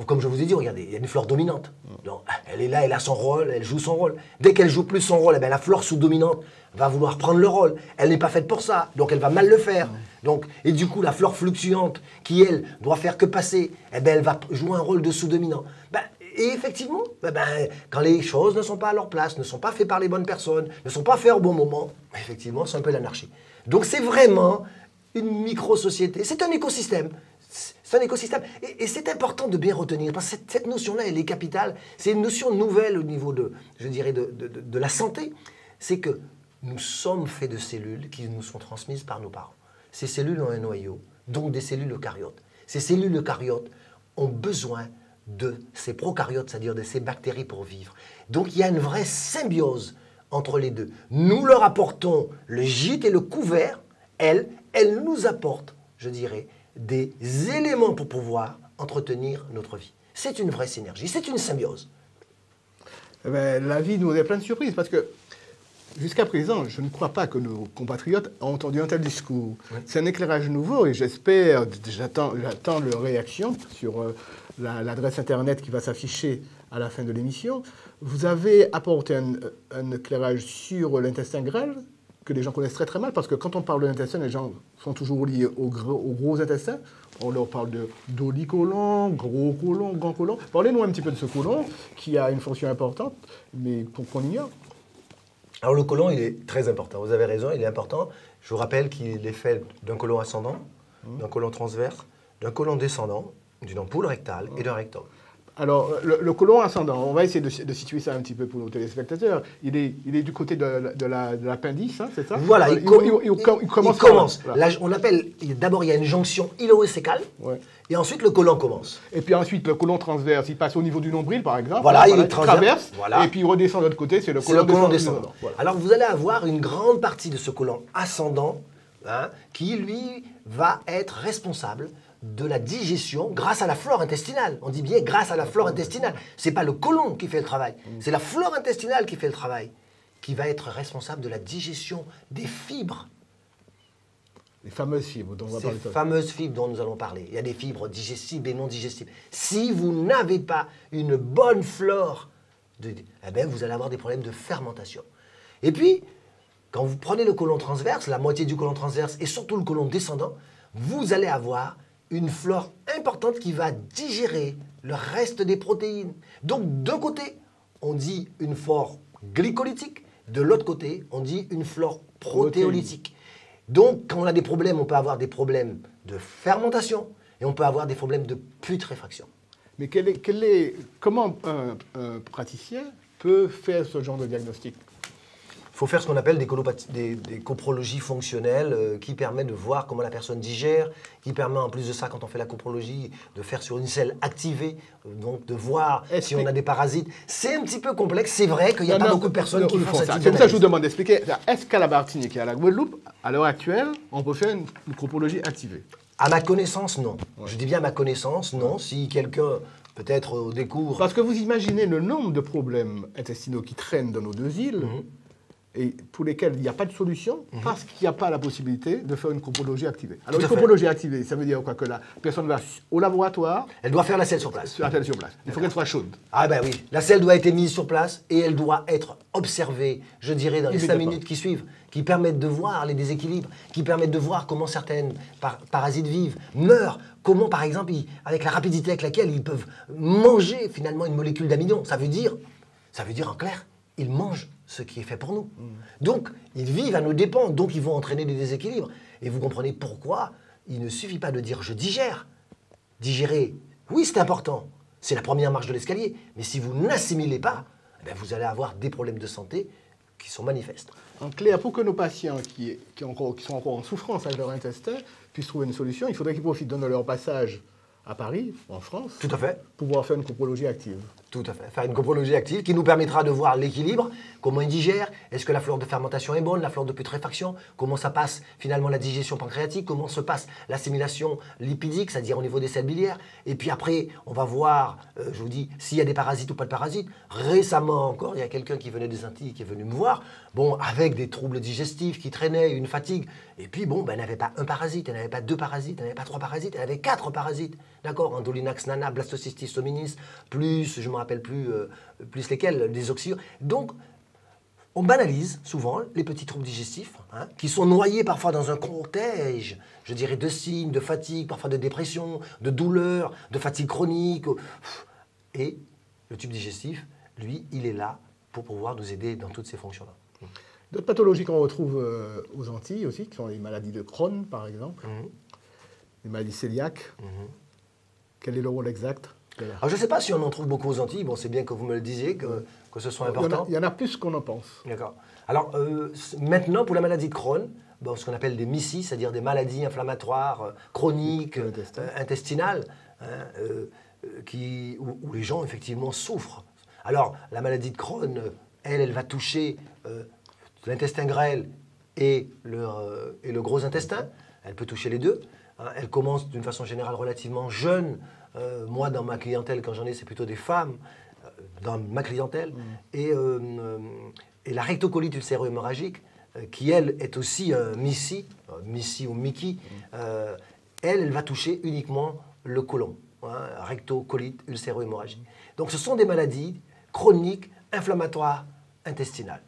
comme je vous ai dit, regardez, il y a une flore dominante. Donc, elle est là, elle a son rôle, elle joue son rôle. Dès qu'elle joue plus son rôle, eh bien, la flore sous-dominante va vouloir prendre le rôle. Elle n'est pas faite pour ça, donc elle va mal le faire. Donc, et du coup, la flore fluctuante, qui elle, doit faire que passer, eh bien, elle va jouer un rôle de sous-dominant. Et effectivement, quand les choses ne sont pas à leur place, ne sont pas faites par les bonnes personnes, ne sont pas faites au bon moment, effectivement, c'est un peu l'anarchie. Donc c'est vraiment une micro-société, c'est un écosystème. C'est un écosystème. Et c'est important de bien retenir, parce que cette notion-là, elle est capitale. C'est une notion nouvelle au niveau je dirais, de la santé. C'est que nous sommes faits de cellules qui nous sont transmises par nos parents. Ces cellules ont un noyau, donc des cellules eucaryotes. Ces cellules eucaryotes ont besoin de ces prokaryotes, c'est-à-dire de ces bactéries pour vivre. Donc il y a une vraie symbiose entre les deux. Nous leur apportons le gîte et le couvert. Elles nous apportent, je dirais, des éléments pour pouvoir entretenir notre vie. C'est une vraie synergie, c'est une symbiose. La vie nous est plein de surprises, parce que jusqu'à présent, je ne crois pas que nos compatriotes ont entendu un tel discours. Oui. C'est un éclairage nouveau, et j'espère, j'attends leur réaction sur l'adresse Internet qui va s'afficher à la fin de l'émission. Vous avez apporté un éclairage sur l'intestin grêle, que les gens connaissent très très mal, parce que quand on parle de l'intestin, les gens sont toujours liés au gros intestin. On leur parle de dolicolon, gros colon, grand colon. Parlez-nous un petit peu de ce colon, qui a une fonction importante, mais qu'on ignore. Alors le côlon, il est très important, vous avez raison, il est important. Je vous rappelle qu'il est fait d'un côlon ascendant, d'un côlon transverse, d'un côlon descendant, d'une ampoule rectale et d'un rectum. Alors, le côlon ascendant, on va essayer de situer ça un petit peu pour nos téléspectateurs. Il est du côté de l'appendice, hein, c'est ça? Voilà, il commence. Voilà. Là, on appelle, d'abord, il y a une jonction iléo-cécale, ouais. Et ensuite, le côlon commence. Et puis ensuite, le côlon transverse, il passe au niveau du nombril, par exemple. Voilà, il traverse, voilà. Et puis il redescend de l'autre côté, c'est le côlon descendant. Voilà. Alors, vous allez avoir une grande partie de ce côlon ascendant, hein, qui, lui, va être responsable de la digestion grâce à la flore intestinale. On dit bien grâce à la flore intestinale. Ce n'est pas le côlon qui fait le travail, c'est la flore intestinale qui fait le travail, qui va être responsable de la digestion des fibres. Les fameuses fibres dont on va parler. Ces fameuses fibres dont nous allons parler. Il y a des fibres digestibles et non digestibles. Si vous n'avez pas une bonne flore, eh bien vous allez avoir des problèmes de fermentation. Et puis, quand vous prenez le côlon transverse, la moitié du côlon transverse et surtout le côlon descendant, vous allez avoir une flore importante qui va digérer le reste des protéines. Donc, d'un côté, on dit une flore glycolytique, de l'autre côté, on dit une flore protéolytique. Donc, quand on a des problèmes, on peut avoir des problèmes de fermentation et on peut avoir des problèmes de putréfaction. Mais comment un praticien peut faire ce genre de diagnostic? Il faut faire ce qu'on appelle des coprologies fonctionnelles qui permettent de voir comment la personne digère, qui permet en plus de ça, quand on fait la coprologie, de faire sur une selle activée, donc de voir si on a des parasites. C'est un petit peu complexe, c'est vrai qu'il n'y a pas beaucoup de personnes qui font ça. C'est pour ça que je vous demande d'expliquer. Est-ce qu'à la Martinique et à la Guadeloupe, à l'heure actuelle, on peut faire une coprologie activée? À ma connaissance, non. Ouais. Je dis bien à ma connaissance, non. Si quelqu'un peut-être découvre... Parce que vous imaginez le nombre de problèmes intestinaux qui traînent dans nos deux îles, et pour lesquels il n'y a pas de solution, parce qu'il n'y a pas la possibilité de faire une coprologie activée. Alors, une coprologie activée, ça veut dire quoi? Que la personne va au laboratoire... Elle doit faire la selle sur place. La selle sur place. Il faut qu'elle soit chaude. Ah ben oui. La selle doit être mise sur place et elle doit être observée, je dirais, dans les 5 minutes qui suivent, qui permettent de voir les déséquilibres, qui permettent de voir comment certaines parasites vivent, meurent, comment, par exemple, avec la rapidité avec laquelle ils peuvent manger, finalement, une molécule d'amidon. Ça veut dire en clair, ils mangent ce qui est fait pour nous. Donc, ils vivent à nos dépens, donc ils vont entraîner des déséquilibres. Et vous comprenez pourquoi il ne suffit pas de dire « je digère ». Digérer, oui, c'est important, c'est la première marche de l'escalier, mais si vous n'assimilez pas, eh bien, vous allez avoir des problèmes de santé qui sont manifestes. En clair, pour que nos patients qui sont encore en souffrance avec leur intestin puissent trouver une solution, il faudrait qu'ils profitent de leur passage à Paris, en France, Tout à fait. pour pouvoir faire une coprologie active. Tout à fait. Faire une coprologie active qui nous permettra de voir l'équilibre, comment il digère, est-ce que la flore de fermentation est bonne, la flore de putréfaction, comment ça passe finalement la digestion pancréatique, comment se passe l'assimilation lipidique, c'est-à-dire au niveau des selles biliaires. Et puis après, on va voir, je vous dis, s'il y a des parasites ou pas de parasites. Récemment encore, il y a quelqu'un qui venait des Antilles qui est venu me voir, bon, avec des troubles digestifs qui traînaient, une fatigue. Et puis bon, elle n'avait pas un parasite, elle n'avait pas deux parasites, elle n'avait pas trois parasites, elle avait 4 parasites. D'accord, Endolinax nana, Blastocystis hominis, plus, je me rappelle plus lesquels, des oxyures. Donc, on banalise souvent les petits troubles digestifs, hein, qui sont noyés parfois dans un cortège, je dirais, de signes, de fatigue, parfois de dépression, de douleur, de fatigue chronique. Et le tube digestif, lui, il est là pour pouvoir nous aider dans toutes ces fonctions-là. D'autres pathologies qu'on retrouve aux Antilles aussi, qui sont les maladies de Crohn, par exemple, les maladies cœliaques. Quel est le rôle exact? Alors, je ne sais pas si on en trouve beaucoup aux Antilles. Bon, c'est bien que vous me le disiez, que ce soit important. Il y en a plus qu'on en pense. D'accord. Alors, maintenant, pour la maladie de Crohn, bon, ce qu'on appelle des MICI, c'est-à-dire des maladies inflammatoires chroniques, intestinales, hein, où les gens, effectivement, souffrent. Alors, la maladie de Crohn, elle va toucher l'intestin grêle et le gros intestin. Elle peut toucher les deux. Hein. Elle commence d'une façon générale relativement jeune. Moi, dans ma clientèle, quand j'en ai, c'est plutôt des femmes, dans ma clientèle. Et la rectocolite ulcéro-hémorragique, qui, elle, est aussi un MICI ou Mickey, elle va toucher uniquement le côlon. Hein, rectocolite ulcéro-hémorragique. Donc, ce sont des maladies chroniques, inflammatoires, intestinales.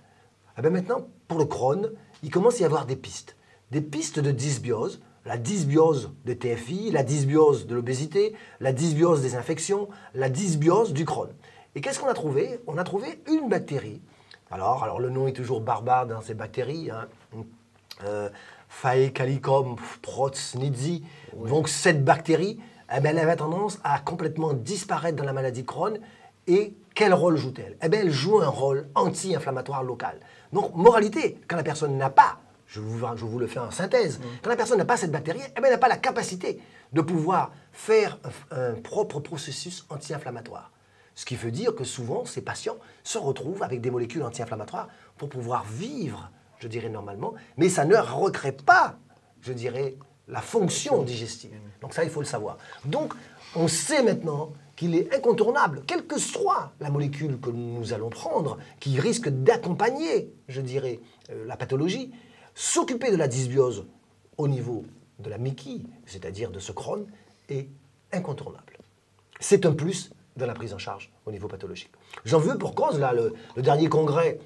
Et bien maintenant, pour le Crohn, il commence à y avoir des pistes. Des pistes de dysbiose. La dysbiose des TFI, la dysbiose de l'obésité, la dysbiose des infections, la dysbiose du Crohn. Et qu'est-ce qu'on a trouvé? On a trouvé une bactérie. Alors le nom est toujours barbare dans ces bactéries. Hein. Faecalicum protsnitzi. Oui. Donc cette bactérie, eh bien, elle avait tendance à complètement disparaître dans la maladie de Crohn. Et quel rôle joue-t-elle? Eh bien, elle joue un rôle anti-inflammatoire local. Donc, moralité, quand la personne n'a pas, je vous le fais en synthèse, quand la personne n'a pas cette bactérie, eh bien, elle n'a pas la capacité de pouvoir faire un propre processus anti-inflammatoire. Ce qui veut dire que souvent, ces patients se retrouvent avec des molécules anti-inflammatoires pour pouvoir vivre, je dirais normalement, mais ça ne recrée pas, je dirais, la fonction digestive. Donc ça, il faut le savoir. Donc, on sait maintenant qu'il est incontournable, quelle que soit la molécule que nous allons prendre, qui risque d'accompagner, je dirais, la pathologie, s'occuper de la dysbiose au niveau de la Mickey, c'est-à-dire de ce Crohn, est incontournable. C'est un plus dans la prise en charge au niveau pathologique. J'en veux pour cause, là, le dernier congrès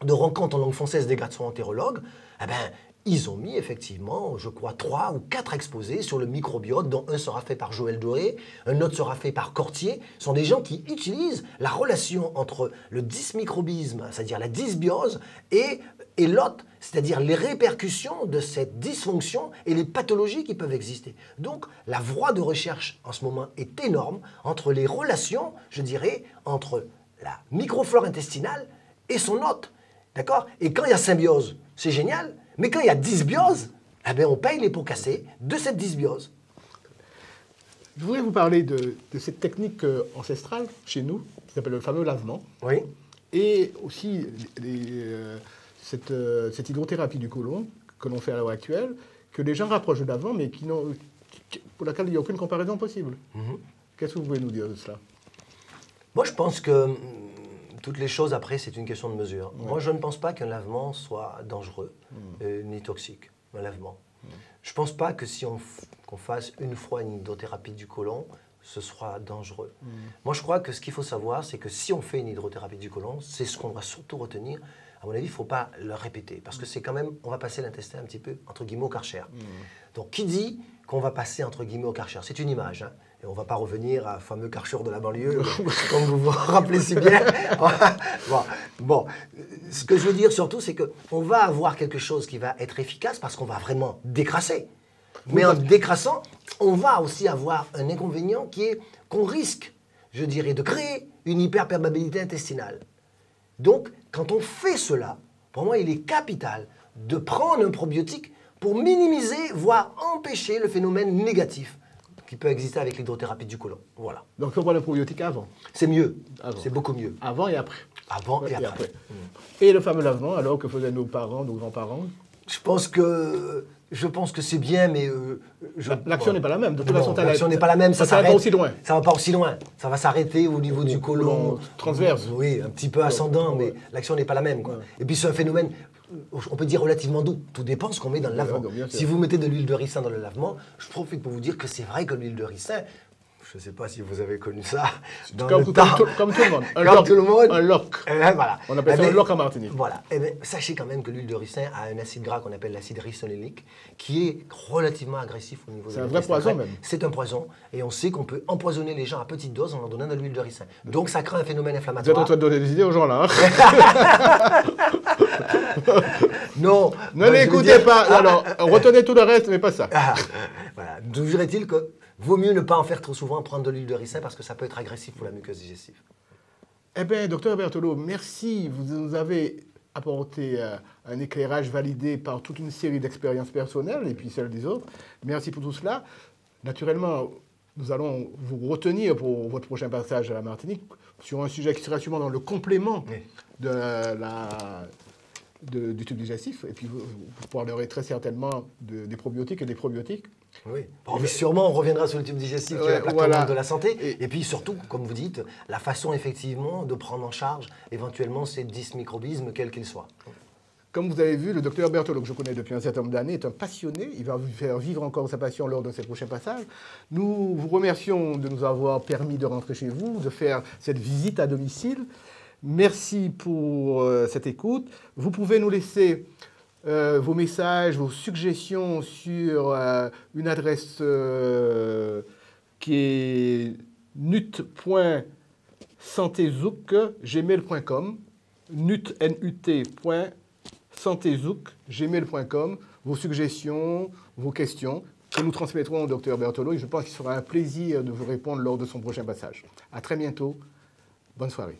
de rencontre en langue française des gastro-entérologues, eh ben, ils ont mis effectivement, je crois, 3 ou 4 exposés sur le microbiote, dont un sera fait par Joël Doré, un autre sera fait par Cortier. Ce sont des gens qui utilisent la relation entre le dysmicrobisme, c'est-à-dire la dysbiose, et l'autre, c'est-à-dire les répercussions de cette dysfonction et les pathologies qui peuvent exister. Donc, la voie de recherche en ce moment est énorme entre les relations, je dirais, entre la microflore intestinale et son hôte. D'accord? Et quand il y a symbiose, c'est génial. Mais quand il y a dysbiose, eh bien, on paye les pots cassés de cette dysbiose. Je voudrais vous parler de cette technique ancestrale chez nous, qui s'appelle le fameux lavement. Oui. Et aussi cette hydrothérapie du côlon que l'on fait à l'heure actuelle, que les gens rapprochent de l'avant, mais pour laquelle il n'y a aucune comparaison possible. Qu'est-ce que vous pouvez nous dire de cela? Moi, je pense que toutes les choses, après, c'est une question de mesure. Ouais. Moi, je ne pense pas qu'un lavement soit dangereux, ni toxique, un lavement. Je ne pense pas que si qu'on fasse une fois une hydrothérapie du côlon, ce sera dangereux. Moi, je crois que ce qu'il faut savoir, c'est que si on fait une hydrothérapie du côlon, c'est ce qu'on doit surtout retenir. À mon avis, il ne faut pas le répéter, parce que c'est quand même, on va passer l'intestin un petit peu, entre guillemets, au Karcher. Donc, qui dit qu'on va passer, entre guillemets, au Karcher? C'est une image, hein. Et on ne va pas revenir à fameux Karcher de la banlieue, comme vous vous rappelez si bien. Bon, ce que je veux dire surtout, c'est qu'on va avoir quelque chose qui va être efficace parce qu'on va vraiment décrasser. Mais en décrassant, on va aussi avoir un inconvénient qui est qu'on risque, je dirais, de créer une hyperperméabilité intestinale. Donc, quand on fait cela, pour moi, il est capital de prendre un probiotique pour minimiser, voire empêcher le phénomène négatif qui peut exister avec l'hydrothérapie du côlon. Voilà. Donc, il faut prendre le probiotique avant. C'est mieux. Avant. C'est beaucoup mieux. Avant et après. Avant et après. Et le fameux lavement, alors que faisaient nos parents, nos grands-parents? Je pense que c'est bien, mais... L'action n'est pas la même. De toute Non, façon, l'action n'est pas la même. Ça va pas aussi loin. Ça va pas aussi loin. Ça va s'arrêter au niveau du côlon. Transverse. Oui, un petit peu ascendant, mais l'action n'est pas la même, quoi. Et puis c'est un phénomène, on peut dire relativement doux. Tout dépend de ce qu'on met dans le lavement. Si vous mettez de l'huile de ricin dans le lavement, je profite pour vous dire que c'est vrai que l'huile de ricin, je ne sais pas si vous avez connu ça. Comme tout le monde. Un lock. Voilà. On appelle ça un lock en Martinique. Voilà. Eh bien, sachez quand même que l'huile de ricin a un acide gras qu'on appelle l'acide ricinolique, qui est relativement agressif au niveau de C'est un vrai poison même. C'est un poison. Et on sait qu'on peut empoisonner les gens à petite dose en leur donnant de l'huile de ricin. Donc ça crée un phénomène Vous êtes inflammatoire. en train de donner des idées aux gens là. Hein. Non. Ne l'écoutez pas. Alors, retenez tout le reste, mais pas ça. Voilà. Toujours est-il que vaut mieux ne pas en faire trop souvent, prendre de l'huile de ricin parce que ça peut être agressif pour la muqueuse digestive. Eh bien, docteur Berthelot, merci. Vous nous avez apporté un éclairage validé par toute une série d'expériences personnelles et puis celles des autres. Merci pour tout cela. Naturellement, nous allons vous retenir pour votre prochain passage à la Martinique sur un sujet qui sera sûrement dans le complément du tube digestif. Et puis, vous parlerez très certainement des probiotiques et des probiotiques. Oui. Bon, mais sûrement, on reviendra sur le tube digestif, qui est la plaque tournante de la santé. Et puis surtout, comme vous dites, la façon effectivement de prendre en charge éventuellement ces 10 microbismes, quels qu'ils soient. Comme vous avez vu, le docteur Berthelot, que je connais depuis un certain nombre d'années, est un passionné. Il va vous faire vivre encore sa passion lors de ses prochains passages. Nous vous remercions de nous avoir permis de rentrer chez vous, de faire cette visite à domicile. Merci pour cette écoute. Vous pouvez nous laisser vos messages, vos suggestions sur une adresse qui est nut.santézouk@gmail.com, nut.santézouk@gmail.com, vos suggestions, vos questions que nous transmettrons au docteur Berthelot et je pense qu'il sera un plaisir de vous répondre lors de son prochain passage. À très bientôt. Bonne soirée.